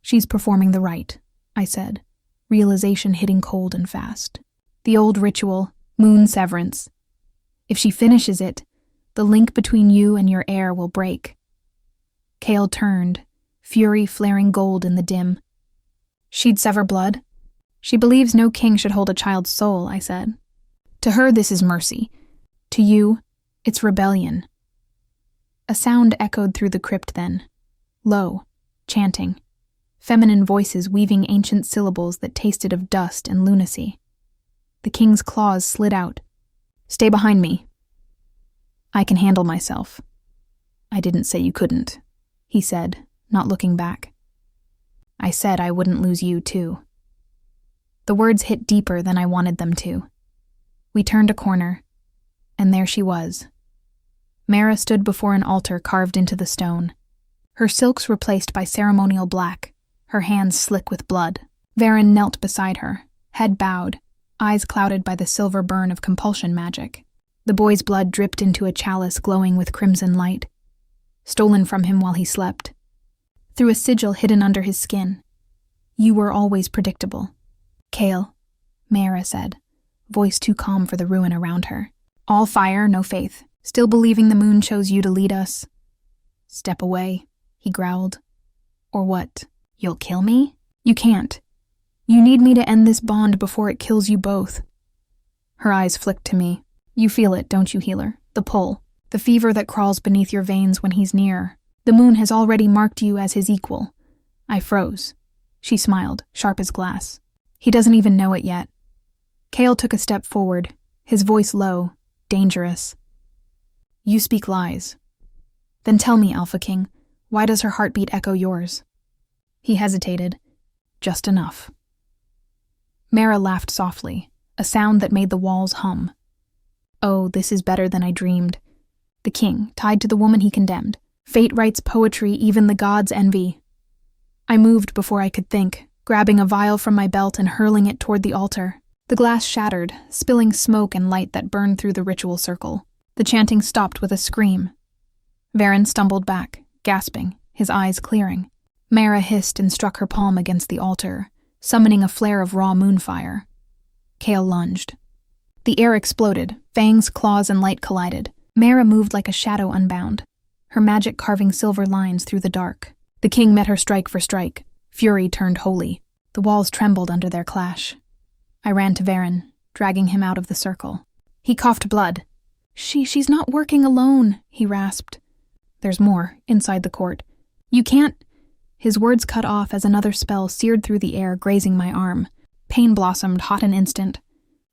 She's performing the rite, I said, realization hitting cold and fast. The old ritual, moon severance. If she finishes it, the link between you and your heir will break. Kael turned, fury flaring gold in the dim. She'd sever blood? She believes no king should hold a child's soul, I said. To her, this is mercy. To you, it's rebellion. A sound echoed through the crypt then. Low, chanting. Feminine voices weaving ancient syllables that tasted of dust and lunacy. The king's claws slid out. Stay behind me. I can handle myself. I didn't say you couldn't, he said, not looking back. I said I wouldn't lose you, too. The words hit deeper than I wanted them to. We turned a corner, and there she was. Mara stood before an altar carved into the stone, her silks replaced by ceremonial black, her hands slick with blood. Varyn knelt beside her, head bowed, eyes clouded by the silver burn of compulsion magic. The boy's blood dripped into a chalice glowing with crimson light, stolen from him while he slept. Through a sigil hidden under his skin. You were always predictable. Kael, Mara said, voice too calm for the ruin around her. All fire, no faith. Still believing the moon chose you to lead us. Step away, he growled. Or what? You'll kill me? You can't. You need me to end this bond before it kills you both. Her eyes flicked to me. You feel it, don't you, healer? The pull. The fever that crawls beneath your veins when he's near. The moon has already marked you as his equal. I froze. She smiled, sharp as glass. He doesn't even know it yet. Kael took a step forward, his voice low, dangerous. You speak lies. Then tell me, Alpha King, why does her heartbeat echo yours? He hesitated. Just enough. Mara laughed softly, a sound that made the walls hum. Oh, this is better than I dreamed. The king, tied to the woman he condemned. Fate writes poetry even the gods envy. I moved before I could think, grabbing a vial from my belt and hurling it toward the altar. The glass shattered, spilling smoke and light that burned through the ritual circle. The chanting stopped with a scream. Varyn stumbled back, gasping, his eyes clearing. Mara hissed and struck her palm against the altar, summoning a flare of raw moonfire. Kael lunged. The air exploded, fangs, claws, and light collided. Mara moved like a shadow unbound, her magic carving silver lines through the dark. The king met her strike for strike. Fury turned holy. The walls trembled under their clash. I ran to Varyn, dragging him out of the circle. He coughed blood. She's not working alone, he rasped. There's more, inside the court. You can't... His words cut off as another spell seared through the air, grazing my arm. Pain blossomed, hot an instant.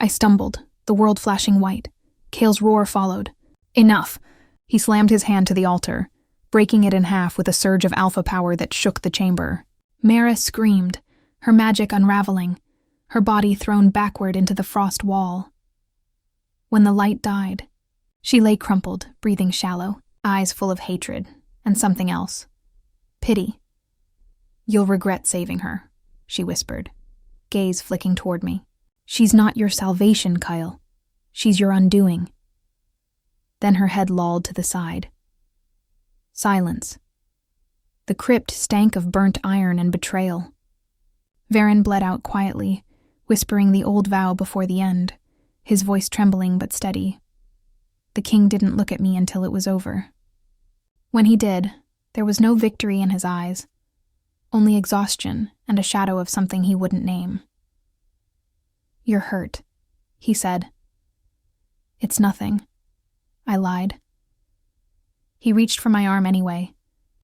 I stumbled, the world flashing white. Kael's roar followed. Enough! He slammed his hand to the altar, breaking it in half with a surge of alpha power that shook the chamber. Mara screamed, her magic unraveling, her body thrown backward into the frost wall. When the light died, she lay crumpled, breathing shallow, eyes full of hatred, and something else. Pity. You'll regret saving her, she whispered, gaze flicking toward me. She's not your salvation, Kael. She's your undoing. Then her head lolled to the side. Silence. The crypt stank of burnt iron and betrayal. Varyn bled out quietly, whispering the old vow before the end, his voice trembling but steady. The king didn't look at me until it was over. When he did, there was no victory in his eyes, only exhaustion and a shadow of something he wouldn't name. You're hurt, he said. It's nothing. I lied. He reached for my arm anyway,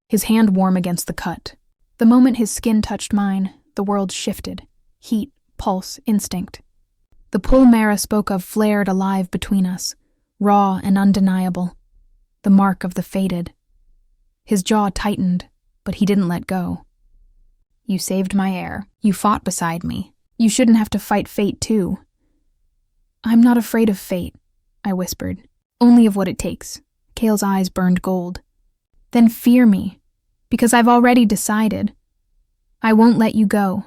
his hand warm against the cut. The moment his skin touched mine, the world shifted. Heat, pulse, instinct. The pull Mara spoke of flared alive between us, raw and undeniable. The mark of the fated. His jaw tightened, but he didn't let go. You saved my heir. You fought beside me. You shouldn't have to fight fate too. I'm not afraid of fate, I whispered. Only of what it takes. Kael's eyes burned gold. Then fear me, because I've already decided. I won't let you go.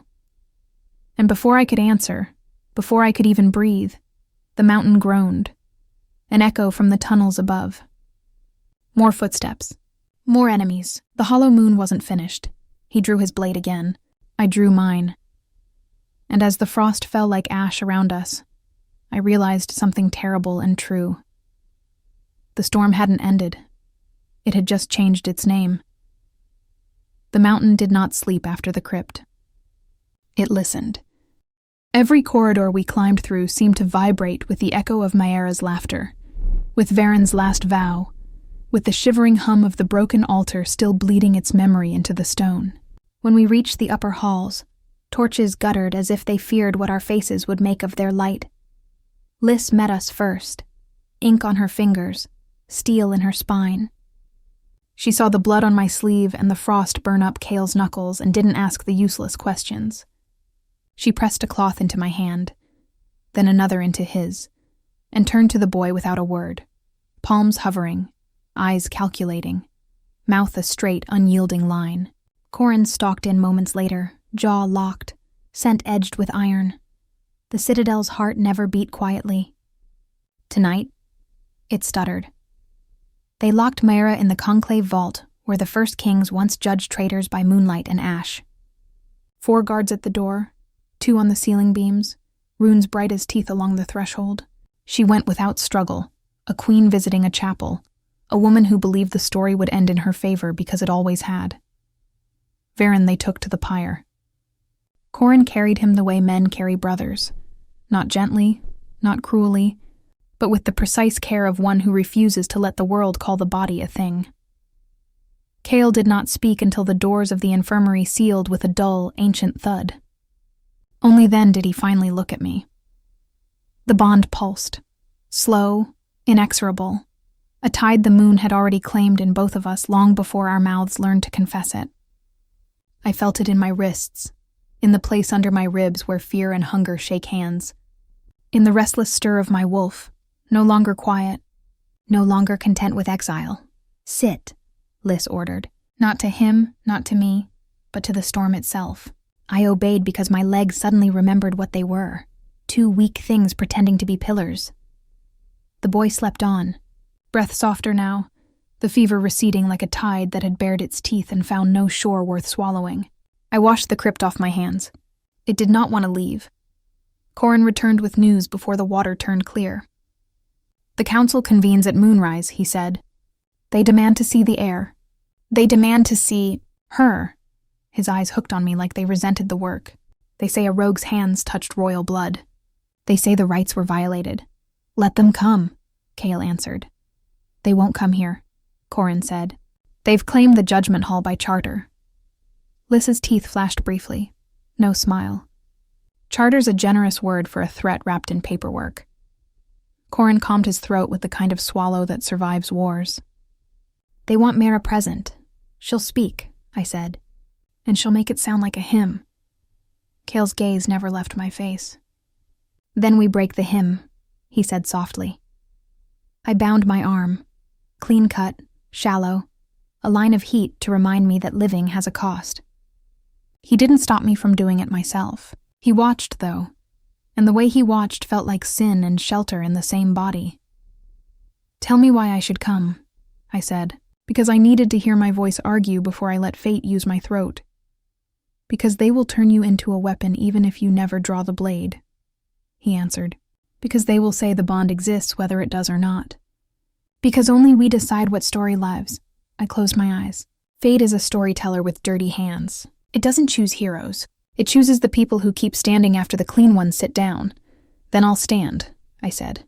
And before I could answer, before I could even breathe, the mountain groaned, an echo from the tunnels above. More footsteps. More enemies. The hollow moon wasn't finished. He drew his blade again. I drew mine. And as the frost fell like ash around us, I realized something terrible and true. The storm hadn't ended. It had just changed its name. The mountain did not sleep after the crypt. It listened. Every corridor we climbed through seemed to vibrate with the echo of Maera's laughter, with Varyn's last vow, with the shivering hum of the broken altar still bleeding its memory into the stone. When we reached the upper halls, torches guttered as if they feared what our faces would make of their light. Lys met us first, ink on her fingers, steel in her spine. She saw the blood on my sleeve and the frost burn up Kael's knuckles and didn't ask the useless questions. She pressed a cloth into my hand, then another into his, and turned to the boy without a word, palms hovering, eyes calculating, mouth a straight, unyielding line. Corin stalked in moments later, jaw locked, scent edged with iron. The Citadel's heart never beat quietly. Tonight, it stuttered. They locked Maera in the conclave vault, where the first kings once judged traitors by moonlight and ash. 4 guards at the door, 2 on the ceiling beams, runes bright as teeth along the threshold. She went without struggle, a queen visiting a chapel, a woman who believed the story would end in her favor because it always had. Varyn they took to the pyre. Corin carried him the way men carry brothers, not gently, not cruelly, but with the precise care of one who refuses to let the world call the body a thing. Kael did not speak until the doors of the infirmary sealed with a dull, ancient thud. Only then did he finally look at me. The bond pulsed, slow, inexorable, a tide the moon had already claimed in both of us long before our mouths learned to confess it. I felt it in my wrists, in the place under my ribs where fear and hunger shake hands, in the restless stir of my wolf, no longer quiet, no longer content with exile. "Sit," Lys ordered, not to him, not to me, but to the storm itself. I obeyed because my legs suddenly remembered what they were, 2 weak things pretending to be pillars. The boy slept on, breath softer now, the fever receding like a tide that had bared its teeth and found no shore worth swallowing. I washed the crypt off my hands. It did not want to leave. Corin returned with news before the water turned clear. "The council convenes at moonrise," he said. "They demand to see the heir. They demand to see her." His eyes hooked on me like they resented the work. "They say a rogue's hands touched royal blood. They say the rites were violated. Let them come," Kael answered. "They won't come here," Corin said. "They've claimed the judgment hall by charter." Lys's teeth flashed briefly. No smile. Charter's a generous word for a threat wrapped in paperwork. Corin calmed his throat with the kind of swallow that survives wars. "They want Maera present. She'll speak," I said, "and she'll make it sound like a hymn." Kael's gaze never left my face. "Then we break the hymn," he said softly. I bound my arm, clean cut, shallow, a line of heat to remind me that living has a cost. He didn't stop me from doing it myself. He watched, though, and the way he watched felt like sin and shelter in the same body. "Tell me why I should come," I said, because I needed to hear my voice argue before I let fate use my throat. "Because they will turn you into a weapon even if you never draw the blade," he answered. "Because they will say the bond exists whether it does or not. Because only we decide what story lives." I closed my eyes. Fate is a storyteller with dirty hands. It doesn't choose heroes. It chooses the people who keep standing after the clean ones sit down. "Then I'll stand," I said.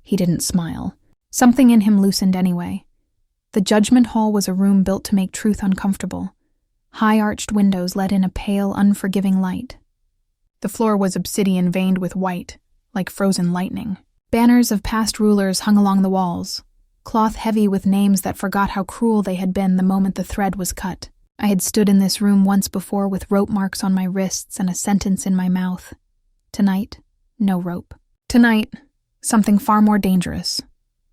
He didn't smile. Something in him loosened anyway. The judgment hall was a room built to make truth uncomfortable. High-arched windows let in a pale, unforgiving light. The floor was obsidian veined with white, like frozen lightning. Banners of past rulers hung along the walls, cloth heavy with names that forgot how cruel they had been the moment the thread was cut. I had stood in this room once before with rope marks on my wrists and a sentence in my mouth. Tonight, no rope. Tonight, something far more dangerous.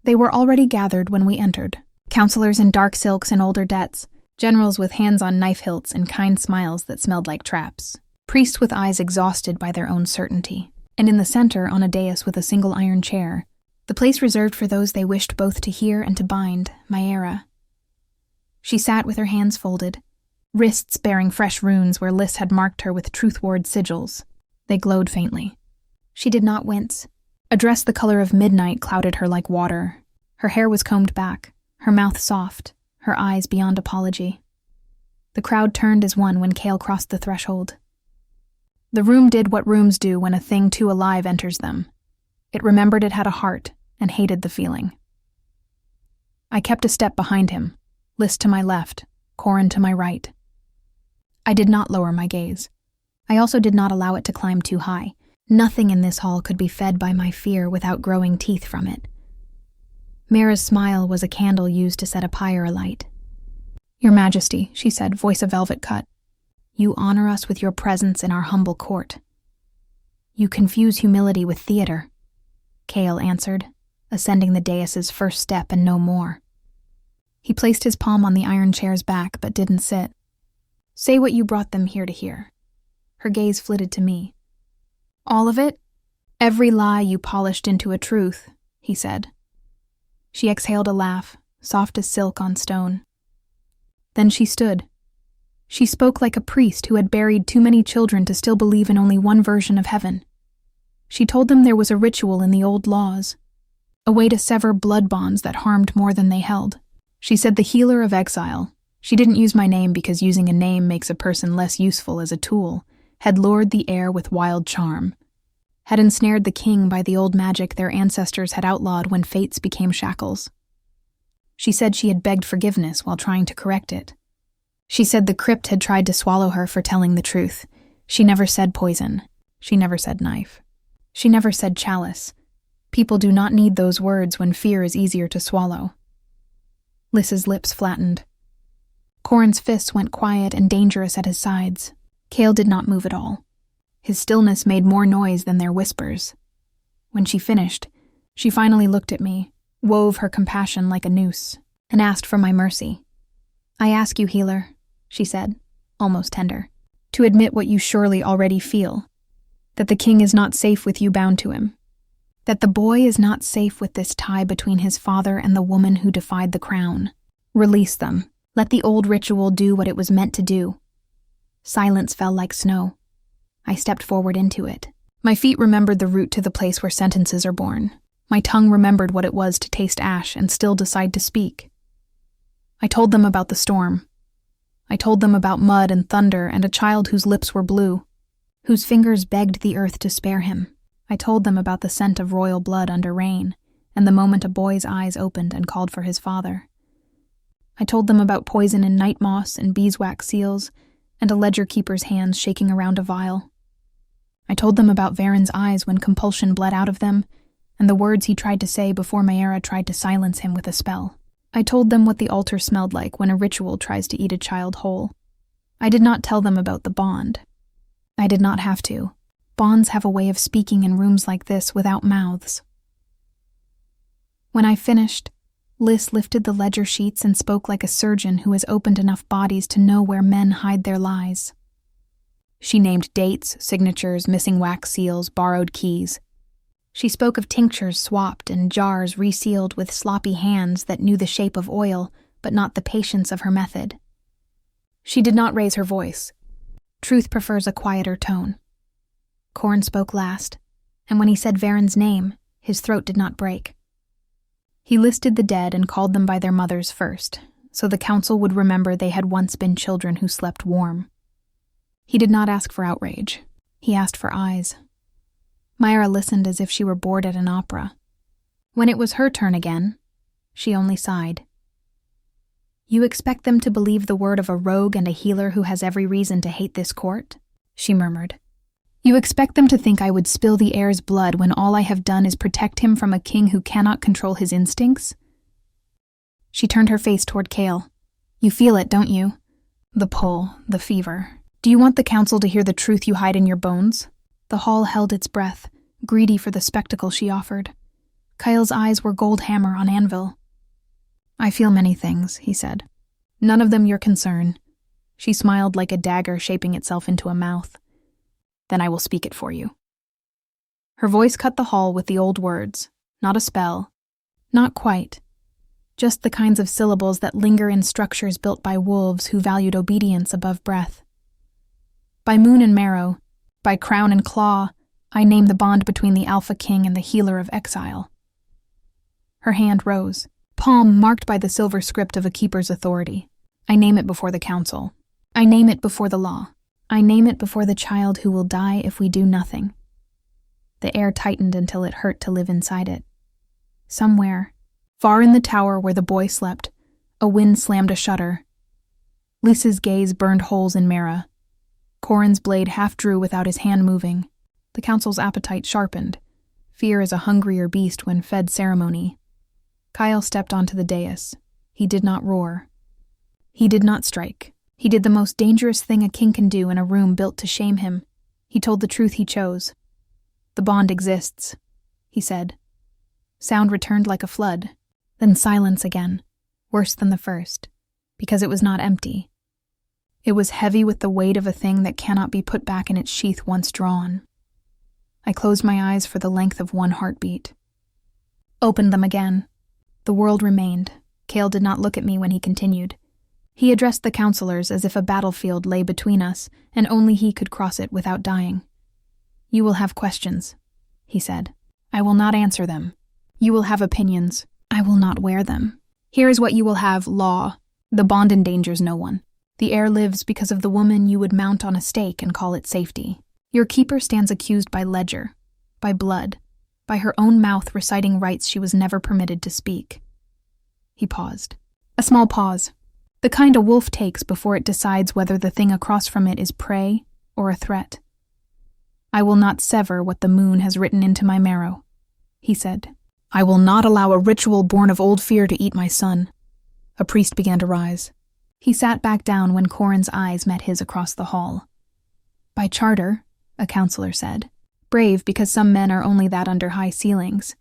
They were already gathered when we entered. Counselors in dark silks and older debts, generals with hands on knife hilts and kind smiles that smelled like traps, priests with eyes exhausted by their own certainty. And in the center, on a dais with a single iron chair, The place reserved for those they wished both to hear and to bind, Maera. She sat with her hands folded, wrists bearing fresh runes where Lys had marked her with truth-ward sigils. They glowed faintly. She did not wince. A dress the color of midnight clouded her like water. Her hair was combed back, her mouth soft, her eyes beyond apology. The crowd turned as one when Kael crossed the threshold. The room did what rooms do when a thing too alive enters them. It remembered it had a heart and hated the feeling. I kept a step behind him, Lys to my left, Corin to my right. I did not lower my gaze. I also did not allow it to climb too high. Nothing in this hall could be fed by my fear without growing teeth from it. Maera's smile was a candle used to set a pyre alight. "Your Majesty," she said, voice a velvet cut, "you honor us with your presence in our humble court." "You confuse humility with theater," Kael answered, ascending the dais's first step and no more. He placed his palm on the iron chair's back but didn't sit. "Say what you brought them here to hear." Her gaze flitted to me. "All of it? Every lie you polished into a truth," he said. She exhaled a laugh, soft as silk on stone. Then she stood. She spoke like a priest who had buried too many children to still believe in only one version of heaven. She told them there was a ritual in the old laws, a way to sever blood bonds that harmed more than they held. She said the healer of exile, she didn't use my name because using a name makes a person less useful as a tool, had lured the heir with wild charm, had ensnared the king by the old magic their ancestors had outlawed when fates became shackles. She said she had begged forgiveness while trying to correct it. She said the crypt had tried to swallow her for telling the truth. She never said poison. She never said knife. She never said chalice. People do not need those words when fear is easier to swallow. Lys's lips flattened. Corin's fists went quiet and dangerous at his sides. Kael did not move at all. His stillness made more noise than their whispers. When she finished, she finally looked at me, wove her compassion like a noose, and asked for my mercy. "I ask you, healer," she said, almost tender, "to admit what you surely already feel, that the king is not safe with you bound to him, that the boy is not safe with this tie between his father and the woman who defied the crown. Release them. Let the old ritual do what it was meant to do." Silence fell like snow. I stepped forward into it. My feet remembered the route to the place where sentences are born. My tongue remembered what it was to taste ash and still decide to speak. I told them about the storm. I told them about mud and thunder and a child whose lips were blue, whose fingers begged the earth to spare him. I told them about the scent of royal blood under rain, and the moment a boy's eyes opened and called for his father. I told them about poison in night moss and beeswax seals, and a ledger keeper's hands shaking around a vial. I told them about Varyn's eyes when compulsion bled out of them, and the words he tried to say before Maera tried to silence him with a spell. I told them what the altar smelled like when a ritual tries to eat a child whole. I did not tell them about the bond. I did not have to. Bonds have a way of speaking in rooms like this without mouths. When I finished, Lys lifted the ledger sheets and spoke like a surgeon who has opened enough bodies to know where men hide their lies. She named dates, signatures, missing wax seals, borrowed keys. She spoke of tinctures swapped and jars resealed with sloppy hands that knew the shape of oil, but not the patience of her method. She did not raise her voice. Truth prefers a quieter tone. Corin spoke last, and when he said Varyn's name, his throat did not break. He listed the dead and called them by their mothers first, so the council would remember they had once been children who slept warm. He did not ask for outrage. He asked for eyes. Maera listened as if she were bored at an opera. When it was her turn again, she only sighed. "You expect them to believe the word of a rogue and a healer who has every reason to hate this court?" she murmured. "You expect them to think I would spill the heir's blood when all I have done is protect him from a king who cannot control his instincts?" She turned her face toward Kael. "You feel it, don't you? The pull, the fever. Do you want the council to hear the truth you hide in your bones?" The hall held its breath, greedy for the spectacle she offered. Kael's eyes were gold hammer on anvil. "I feel many things," he said. "None of them your concern." She smiled like a dagger shaping itself into a mouth. "Then I will speak it for you." Her voice cut the hall with the old words, Not a spell. Not quite. Just the kinds of syllables that linger in structures built by wolves who valued obedience above breath. By moon and marrow, by crown and claw, I name the bond between the Alpha King and the healer of exile. Her hand rose, palm marked by the silver script of a keeper's authority. I name it before the council. I name it before the law. I name it before the child who will die if we do nothing. The air tightened until it hurt to live inside it. Somewhere, far in the tower where the boy slept, a wind slammed a shutter. Lys's gaze burned holes in Mara. Corin's blade half drew without his hand moving. The council's appetite sharpened. Fear is a hungrier beast when fed ceremony. Kael stepped onto the dais. He did not roar. He did not strike. He did the most dangerous thing a king can do in a room built to shame him. He told the truth he chose. The bond exists, he said. Sound returned like a flood, then silence again, worse than the first, because it was not empty. It was heavy with the weight of a thing that cannot be put back in its sheath once drawn. I closed my eyes for the length of one heartbeat. Opened them again. The world remained. Kael did not look at me when he continued. He addressed the counselors as if a battlefield lay between us, and only he could cross it without dying. You will have questions, he said. I will not answer them. You will have opinions. I will not wear them. Here is what you will have, law. The bond endangers no one. The heir lives because of the woman you would mount on a stake and call it safety. Your keeper stands accused by ledger, by blood, by her own mouth reciting rites she was never permitted to speak. He paused. A small pause. The kind a wolf takes before it decides whether the thing across from it is prey or a threat. I will not sever what the moon has written into my marrow, he said. I will not allow a ritual born of old fear to eat my son. A priest began to rise. He sat back down when Corin's eyes met his across the hall. By charter, a counselor said. Brave because some men are only that under high ceilings.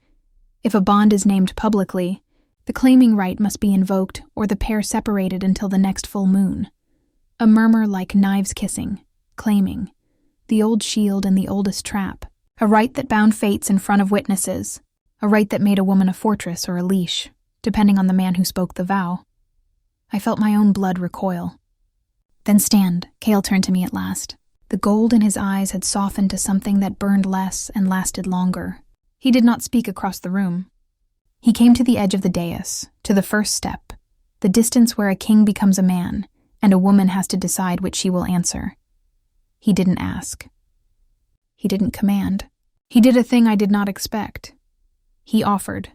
If a bond is named publicly, the claiming rite must be invoked or the pair separated until the next full moon. A murmur like knives kissing, claiming. The old shield and the oldest trap. A rite that bound fates in front of witnesses. A rite that made a woman a fortress or a leash, depending on the man who spoke the vow. I felt my own blood recoil. Then stand, Kael turned to me at last. The gold in his eyes had softened to something that burned less and lasted longer. He did not speak across the room. He came to the edge of the dais, to the first step, the distance where a king becomes a man, and a woman has to decide which she will answer. He didn't ask. He didn't command. He did a thing I did not expect. He offered.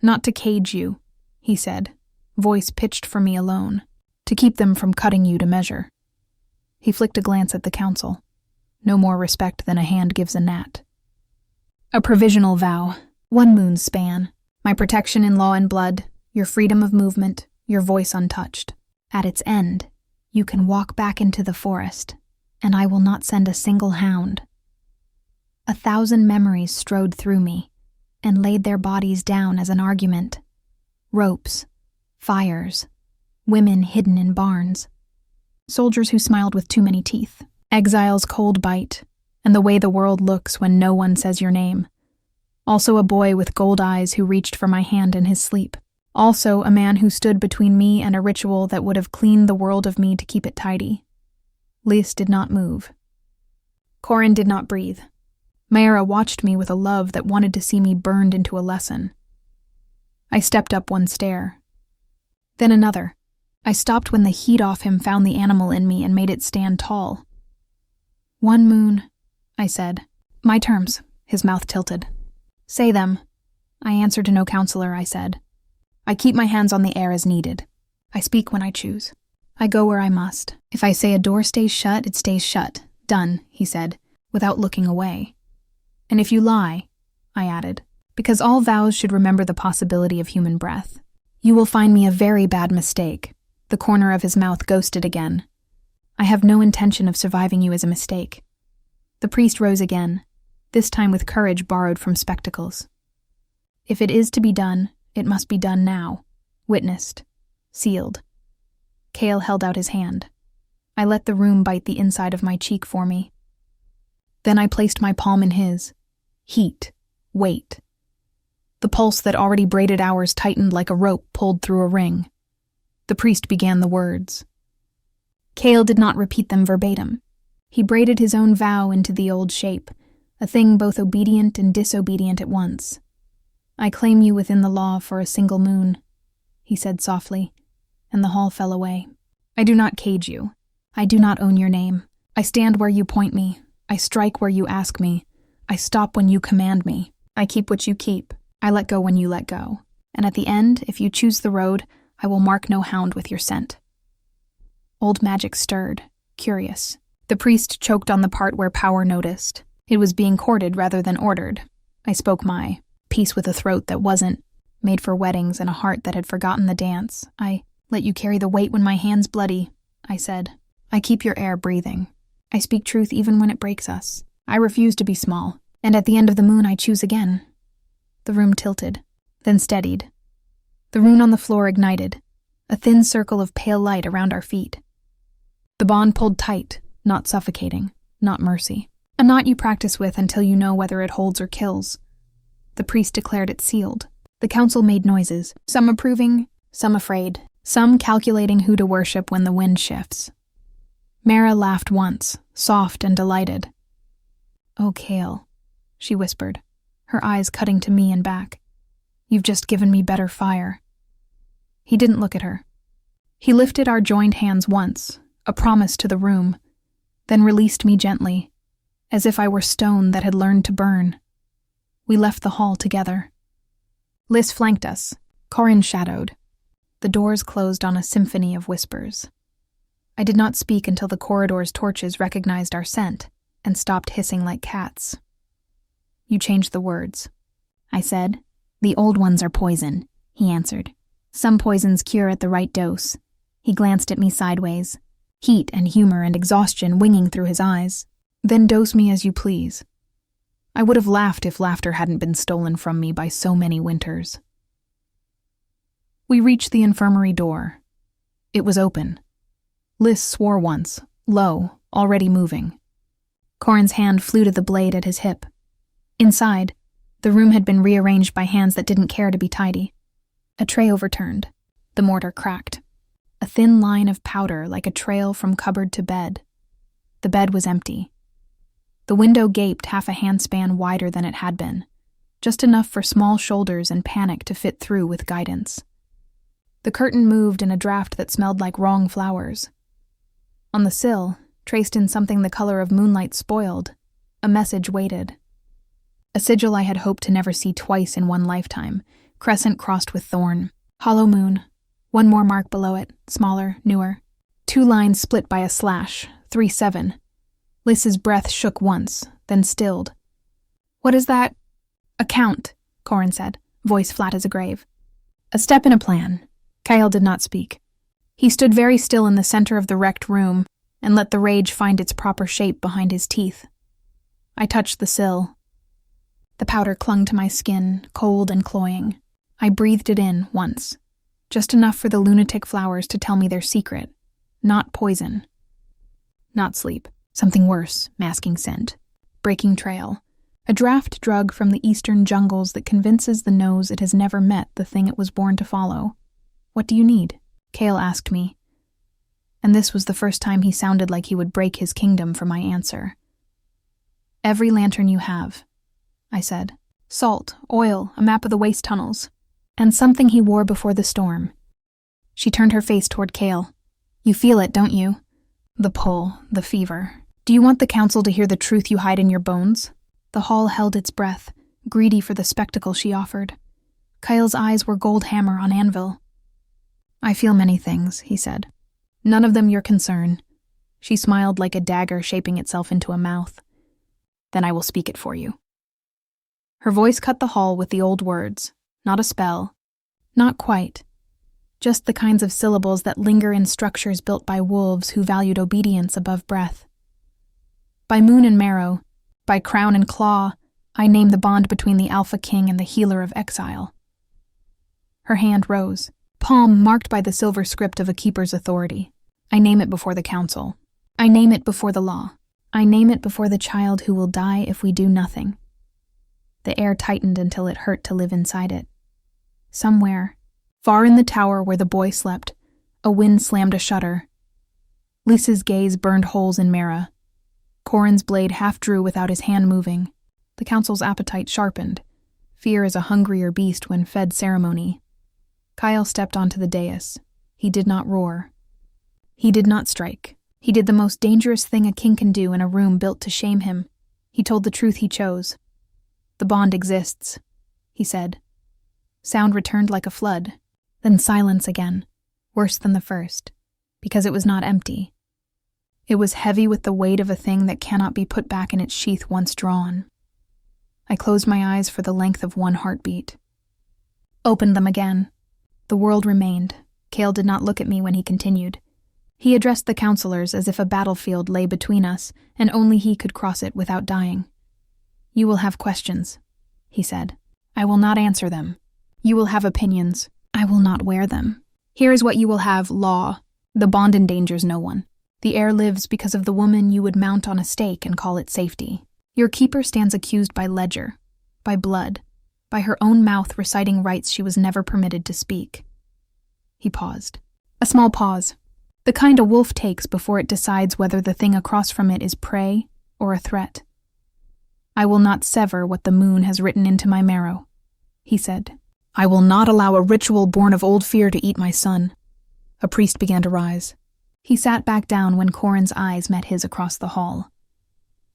Not to cage you, he said, voice pitched for me alone, to keep them from cutting you to measure. He flicked a glance at the council. No more respect than a hand gives a gnat. A provisional vow, 1 moon's span, my protection in law and blood, your freedom of movement, your voice untouched. At its end, you can walk back into the forest, and I will not send a single hound. 1,000 memories strode through me, and laid their bodies down as an argument. Ropes, fires, women hidden in barns, soldiers who smiled with too many teeth, exile's cold bite, and the way the world looks when no one says your name. Also a boy with gold eyes who reached for my hand in his sleep. Also a man who stood between me and a ritual that would have cleaned the world of me to keep it tidy. Lys did not move. Corin did not breathe. Mayra watched me with a love that wanted to see me burned into a lesson. I stepped up one stair. Then another. I stopped when the heat off him found the animal in me and made it stand tall. 1 moon, I said. My terms, his mouth tilted. Say them. I answer to no counselor, I said. I keep my hands on the air as needed. I speak when I choose. I go where I must. If I say a door stays shut, it stays shut. Done, he said, without looking away. And if you lie, I added, because all vows should remember the possibility of human breath, you will find me a very bad mistake. The corner of his mouth ghosted again. I have no intention of surviving you as a mistake. The priest rose again, this time with courage borrowed from spectacles. If it is to be done, it must be done now. Witnessed. Sealed. Kael held out his hand. I let the room bite the inside of my cheek for me. Then I placed my palm in his. Heat. Weight. The pulse that already braided ours tightened like a rope pulled through a ring. The priest began the words. Kael did not repeat them verbatim. He braided his own vow into the old shape, a thing both obedient and disobedient at once. I claim you within the law for a single moon, he said softly, and the hall fell away. I do not cage you. I do not own your name. I stand where you point me. I strike where you ask me. I stop when you command me. I keep what you keep. I let go when you let go. And at the end, if you choose the road, I will mark no hound with your scent. Old magic stirred, curious. The priest choked on the part where power noticed. It was being courted rather than ordered. I spoke my peace with a throat that wasn't, made for weddings and a heart that had forgotten the dance. I let you carry the weight when my hand's bloody, I said. I keep your air breathing. I speak truth even when it breaks us. I refuse to be small, and at the end of the moon I choose again. The room tilted, then steadied. The rune on the floor ignited, a thin circle of pale light around our feet. The bond pulled tight, not suffocating, not mercy. A knot you practice with until you know whether it holds or kills. The priest declared it sealed. The council made noises, some approving, some afraid, some calculating who to worship when the wind shifts. Mara laughed once, soft and delighted. "Oh, Kael," she whispered, her eyes cutting to me and back. "You've just given me better fire." He didn't look at her. He lifted our joined hands once, a promise to the room, then released me gently, as if I were stone that had learned to burn. We left the hall together. Liz flanked us, Corin shadowed. The doors closed on a symphony of whispers. I did not speak until the corridor's torches recognized our scent and stopped hissing like cats. "You changed the words," I said. "The old ones are poison," he answered. "Some poisons cure at the right dose." He glanced at me sideways, heat and humor and exhaustion winging through his eyes. "Then dose me as you please." I would have laughed if laughter hadn't been stolen from me by so many winters. We reached the infirmary door. It was open. Liz swore once, low, already moving. Corin's hand flew to the blade at his hip. Inside, the room had been rearranged by hands that didn't care to be tidy. A tray overturned. The mortar cracked. A thin line of powder like a trail from cupboard to bed. The bed was empty. The window gaped half a handspan wider than it had been, just enough for small shoulders and panic to fit through with guidance. The curtain moved in a draft that smelled like wrong flowers. On the sill, traced in something the color of moonlight spoiled, a message waited. A sigil I had hoped to never see twice in one lifetime, crescent crossed with thorn. Hollow moon. One more mark below it, smaller, newer. 2 lines split by a slash, 3-7. Liz's breath shook once, then stilled. "What is that?" "A count," Corin said, voice flat as a grave. "A step in a plan." Kael did not speak. He stood very still in the center of the wrecked room and let the rage find its proper shape behind his teeth. I touched the sill. The powder clung to my skin, cold and cloying. I breathed it in once, just enough for the lunatic flowers to tell me their secret. Not poison. Not sleep. Something worse, masking scent. Breaking trail. A draft drug from the eastern jungles that convinces the nose it has never met the thing it was born to follow. "What do you need?" Kael asked me. And this was the first time he sounded like he would break his kingdom for my answer. "Every lantern you have," I said. "Salt, oil, a map of the waste tunnels, and something he wore before the storm." She turned her face toward Kael. "You feel it, don't you? The pull, the fever. Do you want the council to hear the truth you hide in your bones?" The hall held its breath, greedy for the spectacle she offered. Kael's eyes were gold hammer on anvil. "I feel many things," he said. "None of them your concern." She smiled like a dagger shaping itself into a mouth. "Then I will speak it for you." Her voice cut the hall with the old words, not a spell, not quite. Just the kinds of syllables that linger in structures built by wolves who valued obedience above breath. By moon and marrow, by crown and claw, I name the bond between the Alpha King and the healer of exile. Her hand rose, palm marked by the silver script of a keeper's authority. I name it before the council. I name it before the law. I name it before the child who will die if we do nothing. The air tightened until it hurt to live inside it. Somewhere, far in the tower where the boy slept, a wind slammed a shutter. Lisa's gaze burned holes in Mara. Corin's blade half drew without his hand moving. The council's appetite sharpened. Fear is a hungrier beast when fed ceremony. Kael stepped onto the dais. He did not roar. He did not strike. He did the most dangerous thing a king can do in a room built to shame him. He told the truth he chose. "The bond exists," he said. Sound returned like a flood, then silence again, worse than the first, because it was not empty. It was heavy with the weight of a thing that cannot be put back in its sheath once drawn. I closed my eyes for the length of one heartbeat. Opened them again. The world remained. Kael did not look at me when he continued. He addressed the counselors as if a battlefield lay between us, and only he could cross it without dying. "You will have questions," he said. "I will not answer them. You will have opinions. I will not wear them. Here is what you will have: law. The bond endangers no one. The heir lives because of the woman you would mount on a stake and call it safety. Your keeper stands accused by ledger, by blood, by her own mouth reciting rites she was never permitted to speak." He paused. A small pause. The kind a wolf takes before it decides whether the thing across from it is prey or a threat. "I will not sever what the moon has written into my marrow," he said. "I will not allow a ritual born of old fear to eat my son." A priest began to rise. He sat back down when Corin's eyes met his across the hall.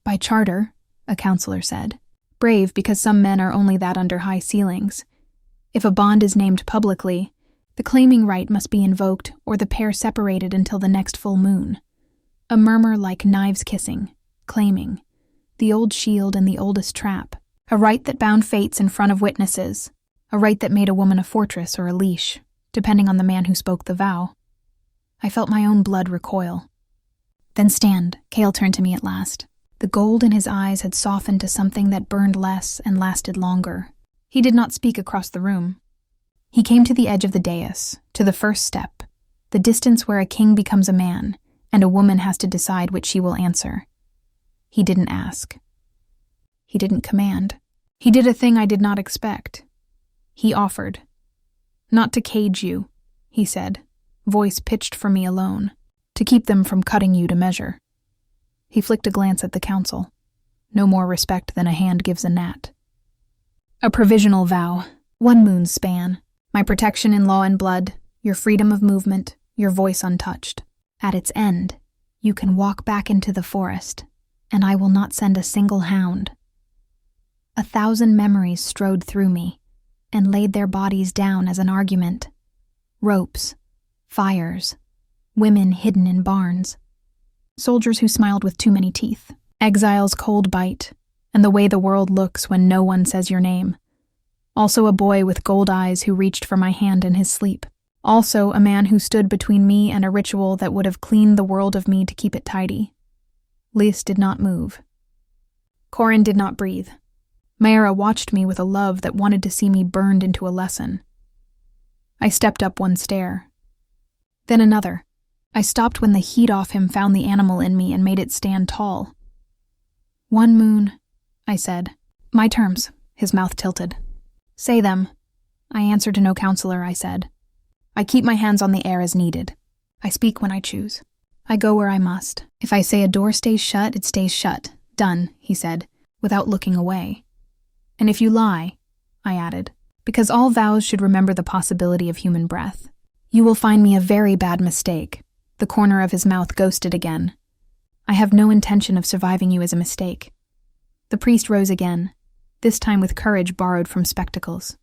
"By charter," a counselor said. "Brave because some men are only that under high ceilings. If a bond is named publicly, the claiming rite must be invoked or the pair separated until the next full moon. A murmur like knives kissing, claiming, the old shield and the oldest trap, a rite that bound fates in front of witnesses, a rite that made a woman a fortress or a leash, depending on the man who spoke the vow." I felt my own blood recoil. "Then stand," Kael turned to me at last. The gold in his eyes had softened to something that burned less and lasted longer. He did not speak across the room. He came to the edge of the dais, to the first step, the distance where a king becomes a man, and a woman has to decide which she will answer. He didn't ask. He didn't command. He did a thing I did not expect. He offered. "Not to cage you," he said, voice pitched for me alone, "to keep them from cutting you to measure." He flicked a glance at the council. No more respect than a hand gives a gnat. "A provisional vow, 1 moon's span, my protection in law and blood, your freedom of movement, your voice untouched. At its end, you can walk back into the forest, and I will not send a single hound." 1,000 memories strode through me, and laid their bodies down as an argument. Ropes, fires, women hidden in barns, soldiers who smiled with too many teeth, exile's cold bite, and the way the world looks when no one says your name. Also a boy with gold eyes who reached for my hand in his sleep. Also a man who stood between me and a ritual that would have cleaned the world of me to keep it tidy. Lys did not move. Corin did not breathe. Mayra watched me with a love that wanted to see me burned into a lesson. I stepped up one stair. Then another. I stopped when the heat off him found the animal in me and made it stand tall. 1 moon, I said. "My terms," his mouth tilted. "Say them." I answer to no counselor, I said. "I keep my hands on the air as needed. I speak when I choose. I go where I must. If I say a door stays shut, it stays shut. Done," he said, without looking away. "And if you lie," I added, because all vows should remember the possibility of human breath, "you will find me a very bad mistake." The corner of his mouth ghosted again. "I have no intention of surviving you as a mistake." The priest rose again, this time with courage borrowed from spectacles.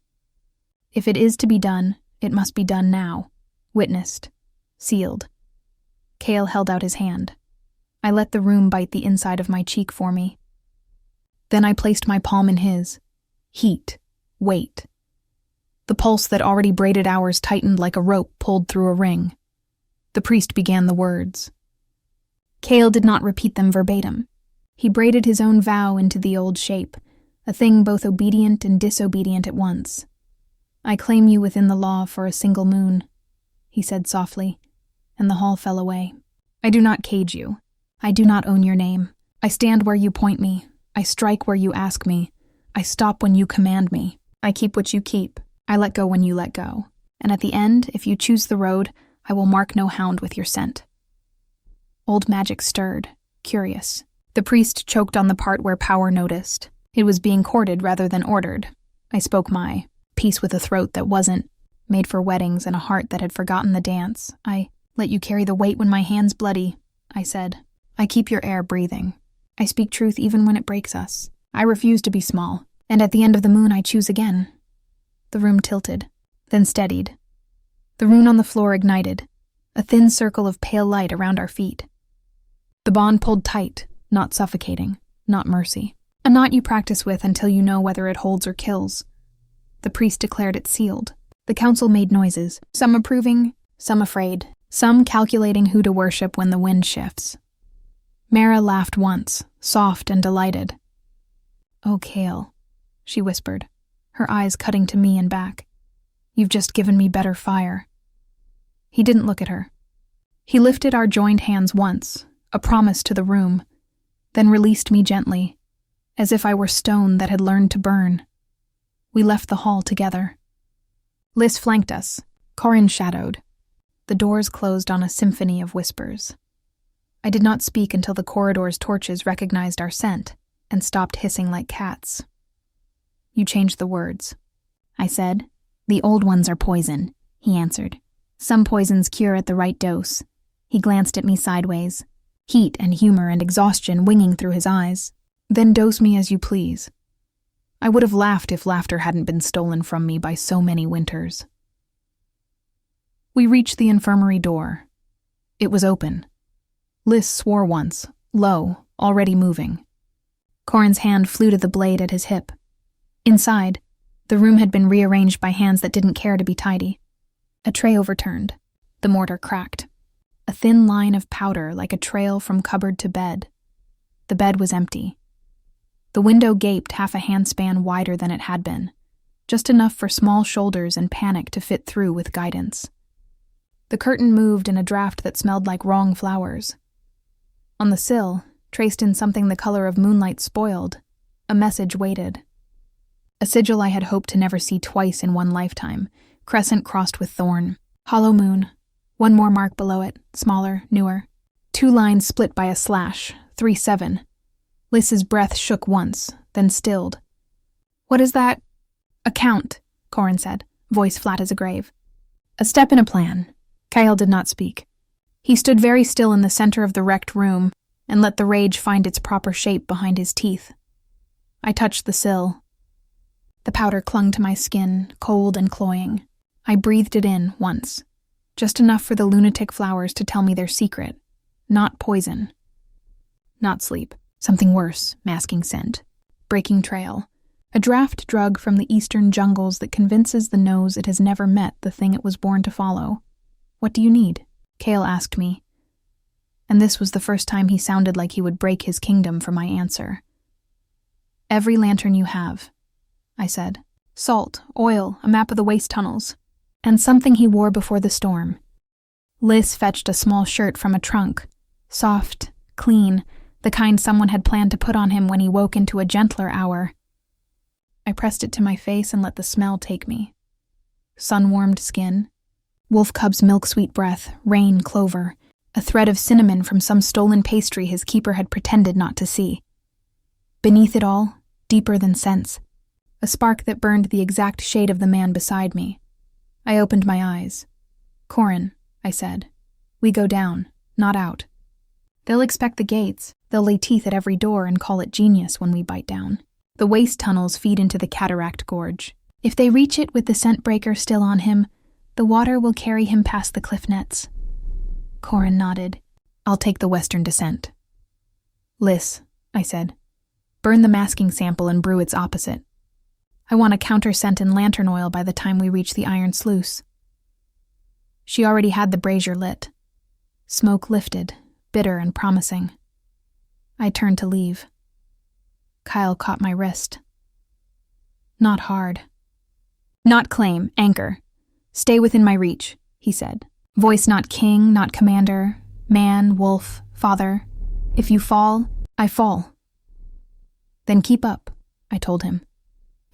"If it is to be done, it must be done now. Witnessed. Sealed." Kael held out his hand. I let the room bite the inside of my cheek for me. Then I placed my palm in his. Heat. Weight. The pulse that already braided hours tightened like a rope pulled through a ring. The priest began the words. Kael did not repeat them verbatim. He braided his own vow into the old shape, a thing both obedient and disobedient at once. "I claim you within the law for a single moon," he said softly, and the hall fell away. "I do not cage you. I do not own your name. I stand where you point me. I strike where you ask me. I stop when you command me. I keep what you keep. I let go when you let go. And at the end, if you choose the road, I will mark no hound with your scent. Old magic stirred, curious. The priest choked on the part where power noticed. It was being courted rather than ordered. I spoke my piece with a throat that wasn't, made for weddings and a heart that had forgotten the dance. I let you carry the weight when my hand's bloody, I said. I keep your air breathing. I speak truth even when it breaks us. I refuse to be small, and at the end of the moon I choose again. The room tilted, then steadied. The rune on the floor ignited, a thin circle of pale light around our feet. The bond pulled tight, not suffocating, not mercy. A knot you practice with until you know whether it holds or kills. The priest declared it sealed. The council made noises, some approving, some afraid, some calculating who to worship when the wind shifts. Mara laughed once, soft and delighted. "Oh, Kael," she whispered, her eyes cutting to me and back. "You've just given me better fire." He didn't look at her. He lifted our joined hands once, a promise to the room, then released me gently, as if I were stone that had learned to burn. We left the hall together. Lys flanked us, Corin shadowed. The doors closed on a symphony of whispers. I did not speak until the corridor's torches recognized our scent and stopped hissing like cats. "You changed the words," I said. "The old ones are poison," he answered. "Some poisons cure at the right dose." He glanced at me sideways, heat and humor and exhaustion winging through his eyes. "Then dose me as you please." I would have laughed if laughter hadn't been stolen from me by so many winters. We reached the infirmary door. It was open. Lys swore once, low, already moving. Corin's hand flew to the blade at his hip. Inside, the room had been rearranged by hands that didn't care to be tidy. A tray overturned. The mortar cracked. A thin line of powder like a trail from cupboard to bed. The bed was empty. The window gaped half a handspan wider than it had been, just enough for small shoulders and panic to fit through with guidance. The curtain moved in a draft that smelled like wrong flowers. On the sill, traced in something the color of moonlight spoiled, a message waited. A sigil I had hoped to never see twice in one lifetime, crescent crossed with thorn. Hollow moon. One more mark below it, smaller, newer. 2 lines split by a slash, 3-7. Lys's breath shook once, then stilled. "What is that?" "A count," Corin said, voice flat as a grave. "A step in a plan." Kael did not speak. He stood very still in the center of the wrecked room and let the rage find its proper shape behind his teeth. I touched the sill. The powder clung to my skin, cold and cloying. I breathed it in once, just enough for the lunatic flowers to tell me their secret. Not poison. Not sleep. Something worse, masking scent. Breaking trail. A draft drug from the eastern jungles that convinces the nose it has never met the thing it was born to follow. "What do you need?" Kael asked me. And this was the first time he sounded like he would break his kingdom for my answer. "Every lantern you have," I said. "Salt, oil, a map of the waste tunnels, and something he wore before the storm." Lys fetched a small shirt from a trunk, soft, clean, the kind someone had planned to put on him when he woke into a gentler hour. I pressed it to my face and let the smell take me. Sun-warmed skin, wolf cub's milk-sweet breath, rain, clover, a thread of cinnamon from some stolen pastry his keeper had pretended not to see. Beneath it all, deeper than sense, a spark that burned the exact shade of the man beside me. I opened my eyes. "Corin," I said, "we go down, not out. They'll expect the gates, they'll lay teeth at every door and call it genius when we bite down. The waste tunnels feed into the Cataract Gorge. If they reach it with the scent breaker still on him, the water will carry him past the cliff nets." Corin nodded. "I'll take the western descent." "Lys," I said, "burn the masking sample and brew its opposite. I want a counter scent and lantern oil by the time we reach the iron sluice." She already had the brazier lit. Smoke lifted, bitter and promising. I turned to leave. Kael caught my wrist. "Not hard." "Not claim, anchor. Stay within my reach," he said. Voice not king, not commander, man, wolf, father. "If you fall, I fall." "Then keep up," I told him.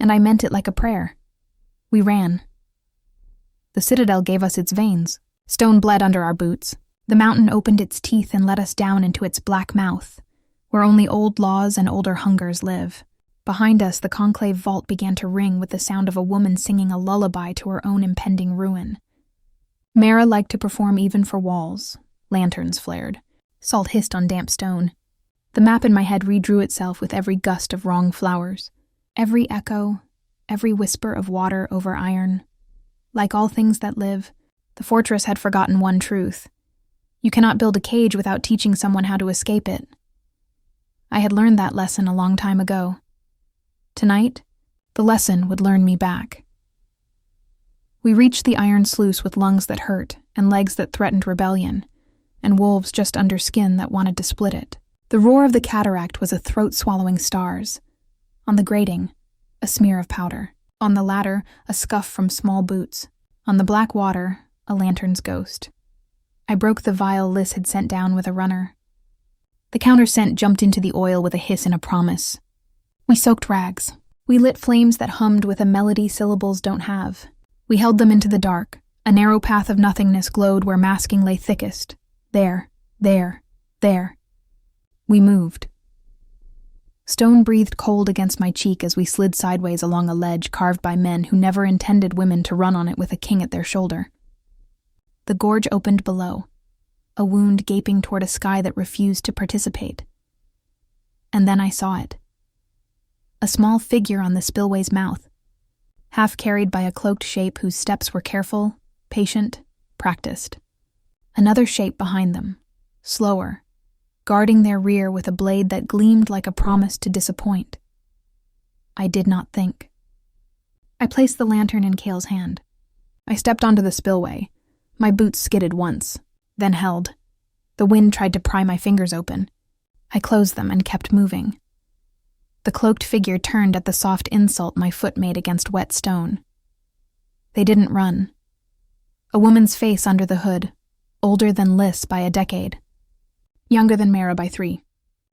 and I meant it like a prayer. We ran. The Citadel gave us its veins. Stone bled under our boots. The mountain opened its teeth and let us down into its black mouth, where only old laws and older hungers live. Behind us, the conclave vault began to ring with the sound of a woman singing a lullaby to her own impending ruin. Mara liked to perform even for walls. Lanterns flared. Salt hissed on damp stone. The map in my head redrew itself with every gust of wrong flowers. Every echo, every whisper of water over iron. Like all things that live, the fortress had forgotten one truth. You cannot build a cage without teaching someone how to escape it. I had learned that lesson a long time ago. Tonight, the lesson would learn me back. We reached the iron sluice with lungs that hurt and legs that threatened rebellion, and wolves just under skin that wanted to split it. The roar of the cataract was a throat swallowing stars. On the grating, a smear of powder. On the ladder, a scuff from small boots. On the black water, a lantern's ghost. I broke the vial Liz had sent down with a runner. The counterscent jumped into the oil with a hiss and a promise. We soaked rags. We lit flames that hummed with a melody syllables don't have. We held them into the dark. A narrow path of nothingness glowed where masking lay thickest. There, there, there. We moved. Stone breathed cold against my cheek as we slid sideways along a ledge carved by men who never intended women to run on it with a king at their shoulder. The gorge opened below, a wound gaping toward a sky that refused to participate. And then I saw it. A small figure on the spillway's mouth, half carried by a cloaked shape whose steps were careful, patient, practiced. Another shape behind them, slower, guarding their rear with a blade that gleamed like a promise to disappoint. I did not think. I placed the lantern in Kael's hand. I stepped onto the spillway. My boots skidded once, then held. The wind tried to pry my fingers open. I closed them and kept moving. The cloaked figure turned at the soft insult my foot made against wet stone. They didn't run. A woman's face under the hood, older than Liz by a decade. Younger than Mara by 3.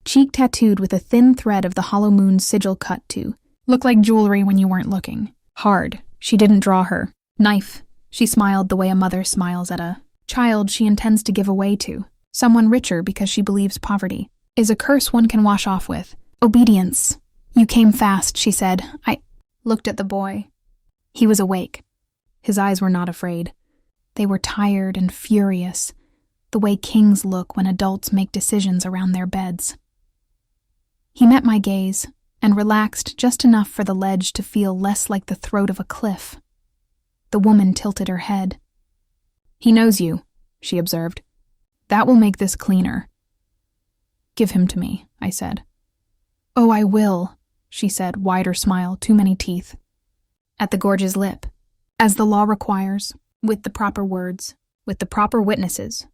Cheek tattooed with a thin thread of the hollow moon's sigil cut to. Looked like jewelry when you weren't looking. Hard. She didn't draw her. Knife. She smiled the way a mother smiles at a child she intends to give away to. Someone richer because she believes poverty is a curse one can wash off with. Obedience. You came fast, she said. I looked at the boy. He was awake. His eyes were not afraid. They were tired and furious, the way kings look when adults make decisions around their beds. He met my gaze and relaxed just enough for the ledge to feel less like the throat of a cliff. The woman tilted her head. He knows you, she observed. That will make this cleaner. Give him to me, I said. Oh, I will, she said, wider smile, too many teeth. At the gorge's lip, as the law requires, with the proper words, with the proper witnesses,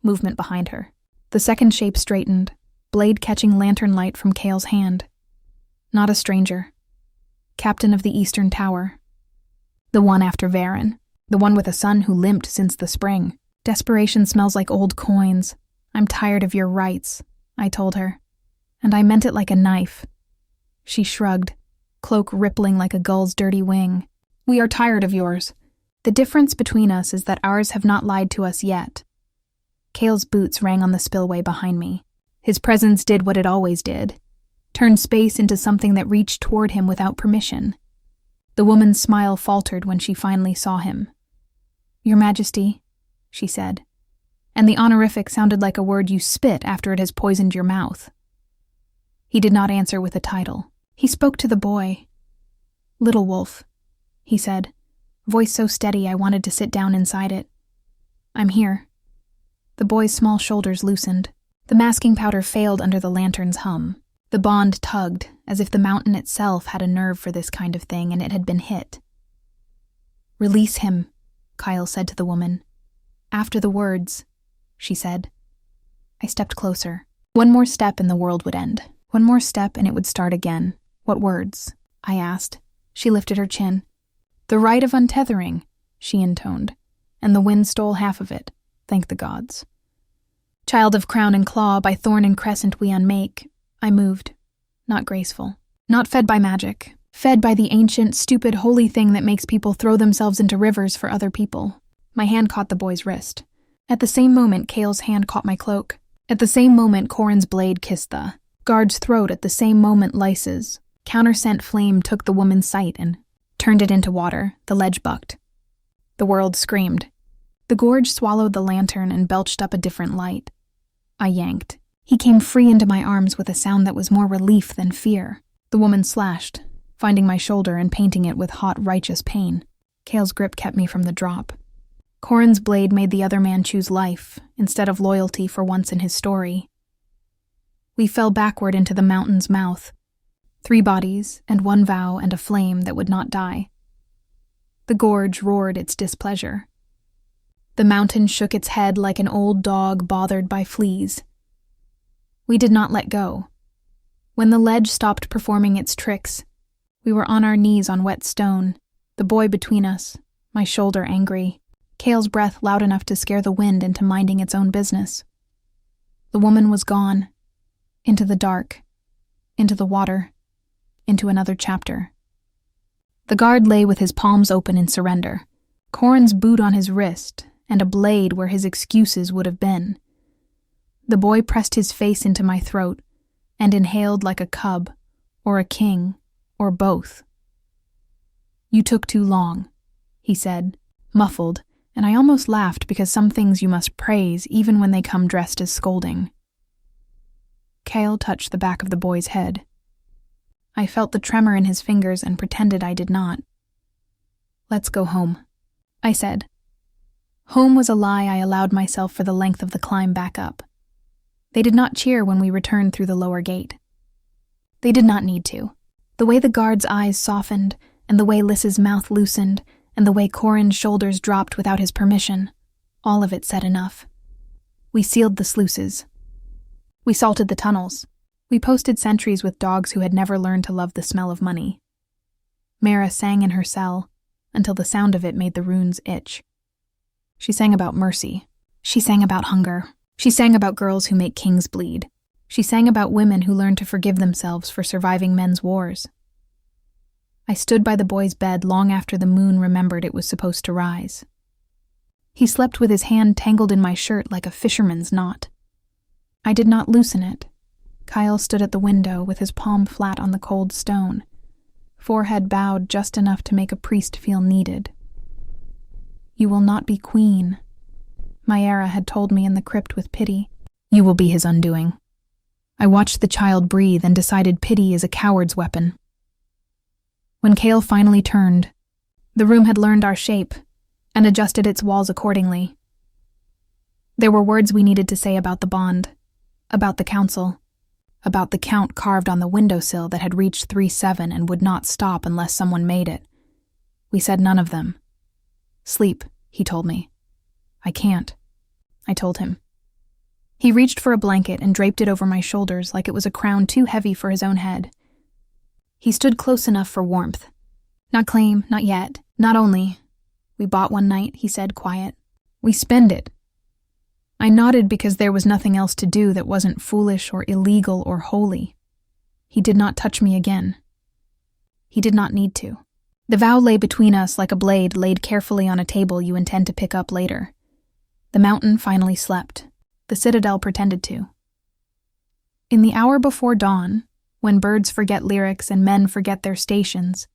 movement behind her. The second shape straightened, blade catching lantern light from Kael's hand. Not a stranger. Captain of the Eastern Tower. The one after Varyn, the one with a son who limped since the spring. Desperation smells like old coins. I'm tired of your rites, I told her. And I meant it like a knife. She shrugged, cloak rippling like a gull's dirty wing. We are tired of yours. The difference between us is that ours have not lied to us yet. Kael's boots rang on the spillway behind me. His presence did what it always did, turned space into something that reached toward him without permission. The woman's smile faltered when she finally saw him. Your Majesty, she said, and the honorific sounded like a word you spit after it has poisoned your mouth. He did not answer with a title. He spoke to the boy. Little Wolf, he said, voice so steady I wanted to sit down inside it. I'm here. The boy's small shoulders loosened. The masking powder failed under the lantern's hum. The bond tugged, as if the mountain itself had a nerve for this kind of thing and it had been hit. Release him, Kael said to the woman. After the words, she said. I stepped closer. One more step and the world would end. One more step and it would start again. What words? I asked. She lifted her chin. The rite of untethering, she intoned, and the wind stole half of it, thank the gods. Child of crown and claw, by thorn and crescent we unmake. I moved. Not graceful. Not fed by magic. fed by the ancient, stupid, holy thing that makes people throw themselves into rivers for other people. My hand caught the boy's wrist. At the same moment, Kael's hand caught my cloak. At the same moment, Corin's blade kissed the guard's throat. At the same moment, Lyce's countersent flame took the woman's sight and turned it into water. The ledge bucked. The world screamed. The gorge swallowed the lantern and belched up a different light. I yanked. He came free into my arms with a sound that was more relief than fear. The woman slashed, finding my shoulder and painting it with hot, righteous pain. Kael's grip kept me from the drop. Corin's blade made the other man choose life instead of loyalty for once in his story. We fell backward into the mountain's mouth. 3 bodies and 1 vow and a flame that would not die. The gorge roared its displeasure. The mountain shook its head like an old dog bothered by fleas. We did not let go. When the ledge stopped performing its tricks, we were on our knees on wet stone, the boy between us, my shoulder angry, Kael's breath loud enough to scare the wind into minding its own business. The woman was gone, into the dark, into the water, into another chapter. The guard lay with his palms open in surrender, Corin's boot on his wrist, and a blade where his excuses would have been. The boy pressed his face into my throat and inhaled like a cub, or a king, or both. "You took too long," he said, muffled, and I almost laughed because some things you must praise even when they come dressed as scolding. Kael touched the back of the boy's head. I felt the tremor in his fingers and pretended I did not. "Let's go home," I said. Home was a lie I allowed myself for the length of the climb back up. They did not cheer when we returned through the lower gate. They did not need to. The way the guard's eyes softened, and the way Lys's mouth loosened, and the way Corin's shoulders dropped without his permission, all of it said enough. We sealed the sluices. We salted the tunnels. We posted sentries with dogs who had never learned to love the smell of money. Mara sang in her cell, until the sound of it made the runes itch. She sang about mercy. She sang about hunger. She sang about girls who make kings bleed. She sang about women who learn to forgive themselves for surviving men's wars. I stood by the boy's bed long after the moon remembered it was supposed to rise. He slept with his hand tangled in my shirt like a fisherman's knot. I did not loosen it. Kael stood at the window with his palm flat on the cold stone, forehead bowed just enough to make a priest feel needed. "You will not be queen," Myara had told me in the crypt with pity. "You will be his undoing." I watched the child breathe and decided pity is a coward's weapon. When Kael finally turned, the room had learned our shape and adjusted its walls accordingly. There were words we needed to say about the bond, about the council, about the count carved on the windowsill that had reached 3-7 and would not stop unless someone made it. We said none of them. "Sleep," he told me. "I can't," I told him. He reached for a blanket and draped it over my shoulders like it was a crown too heavy for his own head. He stood close enough for warmth. "Not claim, not yet, not only. We bought one night," he said, quiet. "We spend it." I nodded because there was nothing else to do that wasn't foolish or illegal or holy. He did not touch me again. He did not need to. The vow lay between us like a blade laid carefully on a table you intend to pick up later. The mountain finally slept. The Citadel pretended to. In the hour before dawn, when birds forget lyrics and men forget their stations,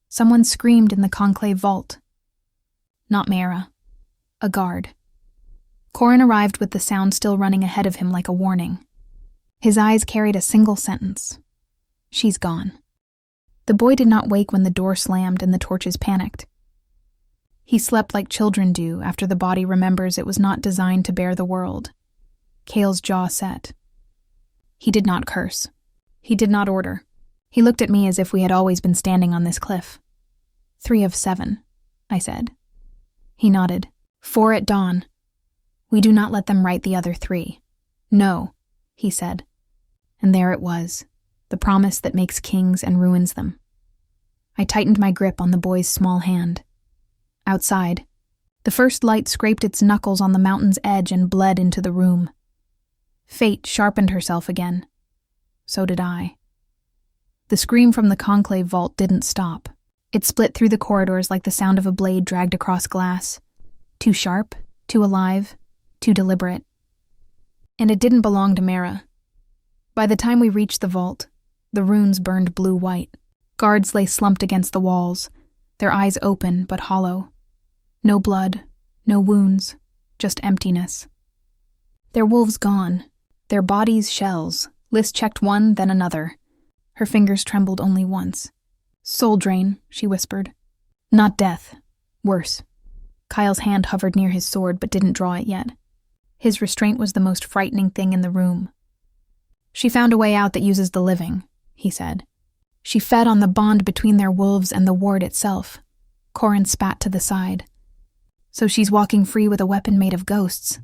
someone screamed in the conclave vault. Not Mara. A guard. Corin arrived with the sound still running ahead of him like a warning. His eyes carried a single sentence. "She's gone." The boy did not wake when the door slammed and the torches panicked. He slept like children do after the body remembers it was not designed to bear the world. Kael's jaw set. He did not curse. He did not order. He looked at me as if we had always been standing on this cliff. 3 of 7, I said. He nodded. 4 at dawn. We do not let them write the other 3. No, he said. And there it was, the promise that makes kings and ruins them. I tightened my grip on the boy's small hand. Outside, the first light scraped its knuckles on the mountain's edge and bled into the room. Fate sharpened herself again. So did I. The scream from the conclave vault didn't stop. It split through the corridors like the sound of a blade dragged across glass. Too sharp, too alive, too deliberate. And it didn't belong to Mara. By the time we reached the vault, the runes burned blue-white. Guards lay slumped against the walls, their eyes open but hollow. No blood, no wounds, just emptiness. Their wolves gone, their bodies shells. Liz checked one, then another. Her fingers trembled only once. "Soul drain," she whispered. "Not death. Worse." Kael's hand hovered near his sword but didn't draw it yet. His restraint was the most frightening thing in the room. "She found a way out that uses the living," he said. "She fed on the bond between their wolves and the ward itself." Corin spat to the side. "So she's walking free with a weapon made of ghosts."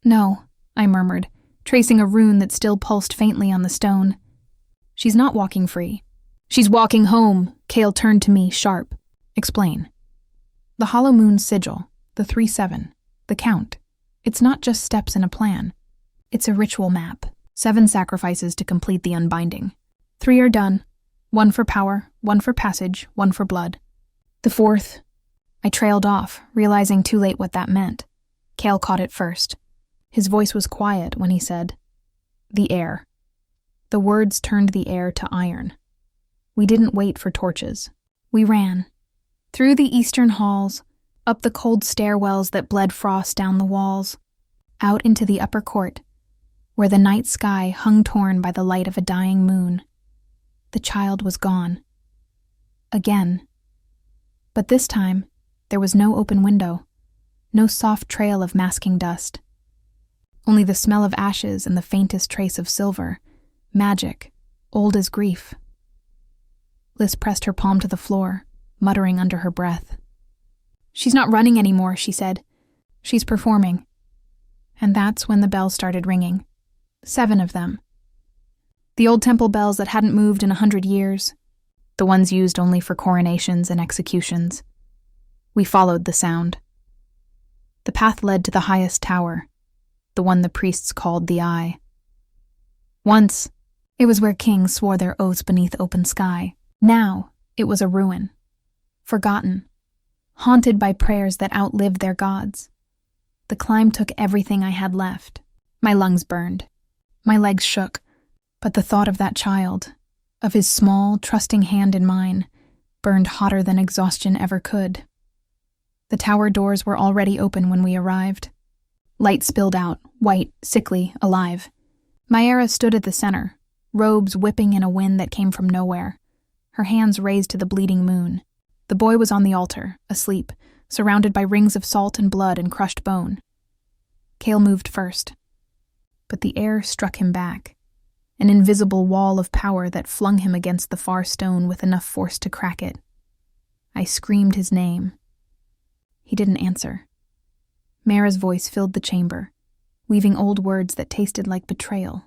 "No," I murmured, tracing a rune that still pulsed faintly on the stone. "She's not walking free. She's walking home." Kael turned to me, sharp. "Explain." "The hollow moon sigil, the 3-7, the count. It's not just steps in a plan. It's a ritual map. 7 sacrifices to complete the unbinding. 3 are done. 1 for power, 1 for passage, 1 for blood. The 4th..." I trailed off, realizing too late what that meant. Kael caught it first. His voice was quiet when he said, "The air." The words turned the air to iron. We didn't wait for torches. We ran. Through the eastern halls, up the cold stairwells that bled frost down the walls, out into the upper court, where the night sky hung torn by the light of a dying moon. The child was gone. Again. But this time, there was no open window, no soft trail of masking dust. Only the smell of ashes and the faintest trace of silver, magic, old as grief. Liz pressed her palm to the floor, muttering under her breath. "She's not running anymore," she said. "She's performing." And that's when the bells started ringing. 7 of them. The old temple bells that hadn't moved in 100 years, the ones used only for coronations and executions. We followed the sound. The path led to the highest tower, the one the priests called the Eye. Once, it was where kings swore their oaths beneath open sky. Now, it was a ruin. Forgotten. Haunted by prayers that outlived their gods. The climb took everything I had left. My lungs burned. My legs shook. But the thought of that child, of his small, trusting hand in mine, burned hotter than exhaustion ever could. The tower doors were already open when we arrived. Light spilled out, white, sickly, alive. Maera stood at the center, robes whipping in a wind that came from nowhere, her hands raised to the bleeding moon. The boy was on the altar, asleep, surrounded by rings of salt and blood and crushed bone. Kael moved first. But the air struck him back, an invisible wall of power that flung him against the far stone with enough force to crack it. I screamed his name. He didn't answer. Mara's voice filled the chamber, weaving old words that tasted like betrayal.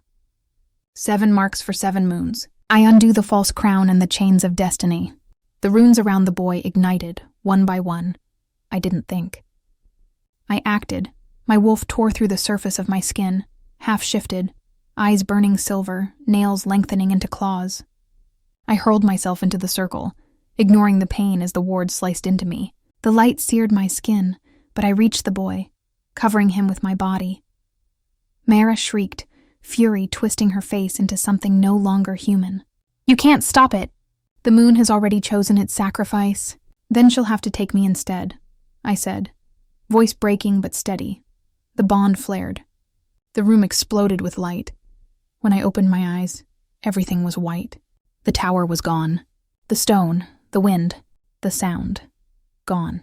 7 marks for 7 moons. I undo the false crown and the chains of destiny. The runes around the boy ignited, one by one. I didn't think. I acted. My wolf tore through the surface of my skin, half shifted, eyes burning silver, nails lengthening into claws. I hurled myself into the circle, ignoring the pain as the ward sliced into me. The light seared my skin, but I reached the boy, covering him with my body. Mara shrieked, fury twisting her face into something no longer human. "You can't stop it! The moon has already chosen its sacrifice. Then she'll have to take me instead," I said, voice breaking but steady. The bond flared. The room exploded with light. When I opened my eyes, everything was white. The tower was gone. The stone, the wind, the sound. Gone.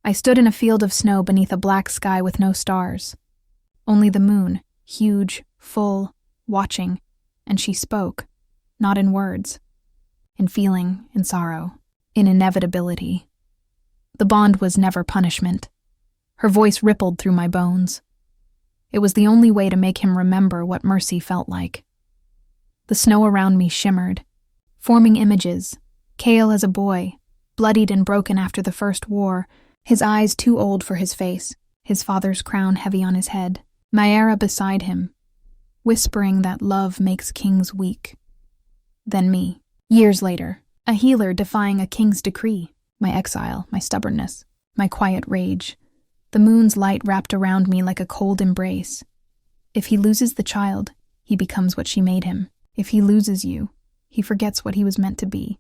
I stood in a field of snow beneath a black sky with no stars. Only the moon, huge, full, watching, and she spoke, not in words, in feeling, in sorrow, in inevitability. The bond was never punishment. Her voice rippled through my bones. It was the only way to make him remember what mercy felt like. The snow around me shimmered, forming images. Kael as a boy, bloodied and broken after the first war, his eyes too old for his face, his father's crown heavy on his head. Maera beside him, whispering that love makes kings weak. Then me. Years later, a healer defying a king's decree. My exile, my stubbornness, my quiet rage. The moon's light wrapped around me like a cold embrace. If he loses the child, he becomes what she made him. If he loses you, he forgets what he was meant to be.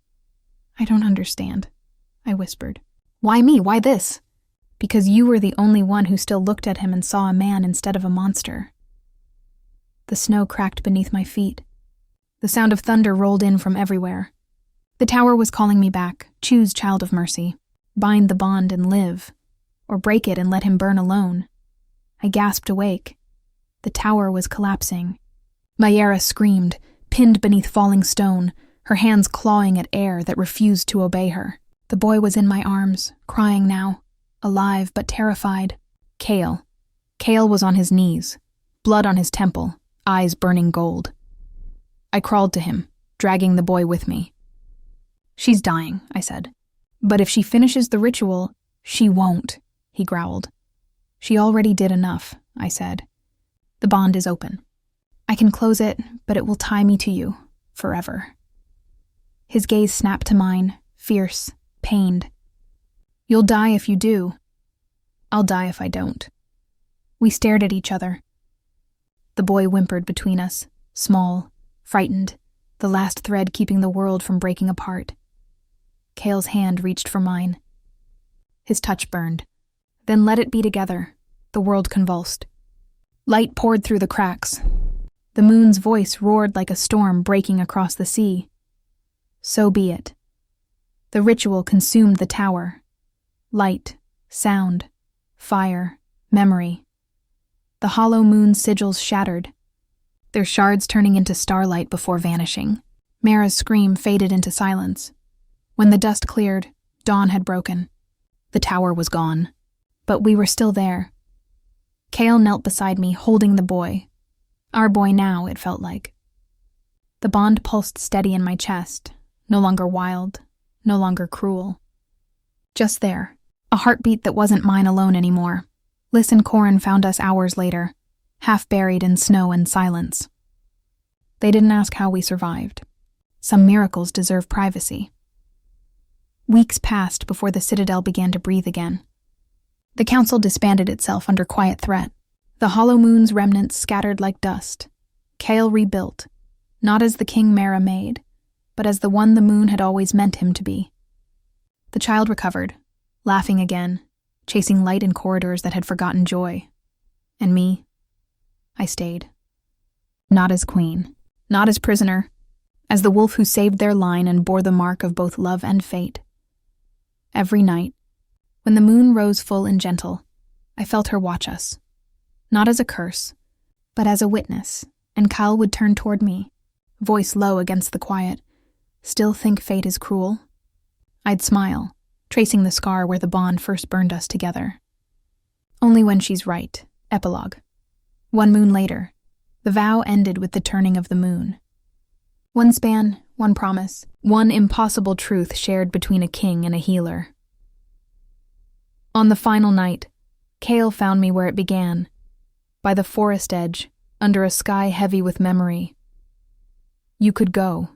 I don't understand, I whispered. Why me? Why this? Because you were the only one who still looked at him and saw a man instead of a monster. The snow cracked beneath my feet. The sound of thunder rolled in from everywhere. The tower was calling me back. Choose, child of mercy. Bind the bond and live, or break it and let him burn alone. I gasped awake. The tower was collapsing. Mayera screamed, pinned beneath falling stone, her hands clawing at air that refused to obey her. The boy was in my arms, crying now, alive but terrified. Kael. Kael was on his knees, blood on his temple, eyes burning gold. I crawled to him, dragging the boy with me. She's dying, I said. But if she finishes the ritual, she won't, he growled. She already did enough, I said. The bond is open. I can close it, but it will tie me to you, forever. His gaze snapped to mine, fierce, pained. You'll die if you do. I'll die if I don't. We stared at each other. The boy whimpered between us, small, frightened, the last thread keeping the world from breaking apart. Kael's hand reached for mine. His touch burned. Then let it be together. The world convulsed. Light poured through the cracks. The moon's voice roared like a storm breaking across the sea. So be it. The ritual consumed the tower. Light, sound, fire, memory. The hollow moon's sigils shattered, their shards turning into starlight before vanishing. Mara's scream faded into silence. When the dust cleared, dawn had broken. The tower was gone. But we were still there. Kael knelt beside me, holding the boy. Our boy now, it felt like. The bond pulsed steady in my chest, no longer wild, no longer cruel. Just there, a heartbeat that wasn't mine alone anymore. Liz and Corin found us hours later, half buried in snow and silence. They didn't ask how we survived. Some miracles deserve privacy. Weeks passed before the Citadel began to breathe again. The council disbanded itself under quiet threat. The hollow moon's remnants scattered like dust. Kael rebuilt, not as the king Mara made, but as the one the moon had always meant him to be. The child recovered, laughing again, chasing light in corridors that had forgotten joy. And me, I stayed. Not as queen, not as prisoner, as the wolf who saved their line and bore the mark of both love and fate. Every night, when the moon rose full and gentle, I felt her watch us. Not as a curse, but as a witness, and Kael would turn toward me, voice low against the quiet. Still think fate is cruel? I'd smile, tracing the scar where the bond first burned us together. Only when she's right. Epilogue. 1 moon later, the vow ended with the turning of the moon. One span, one promise, one impossible truth shared between a king and a healer. On the final night, Kael found me where it began, by the forest edge, under a sky heavy with memory. You could go,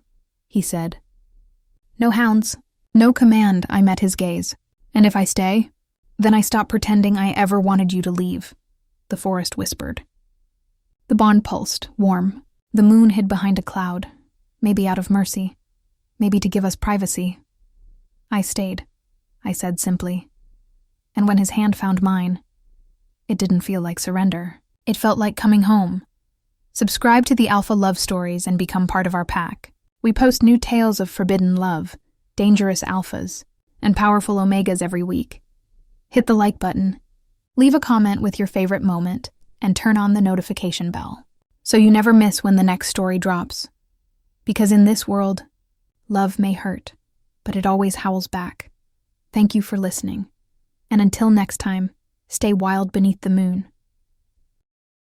he said. No hounds, no command, I met his gaze. And if I stay, then I stop pretending I ever wanted you to leave, the forest whispered. The bond pulsed, warm. The moon hid behind a cloud, maybe out of mercy, maybe to give us privacy. I stayed, I said simply. And when his hand found mine, it didn't feel like surrender. It felt like coming home. Subscribe to the Alpha Love Stories and become part of our pack. We post new tales of forbidden love, dangerous alphas, and powerful omegas every week. Hit the like button, leave a comment with your favorite moment, and turn on the notification bell, so you never miss when the next story drops. Because in this world, love may hurt, but it always howls back. Thank you for listening. And until next time, stay wild beneath the moon.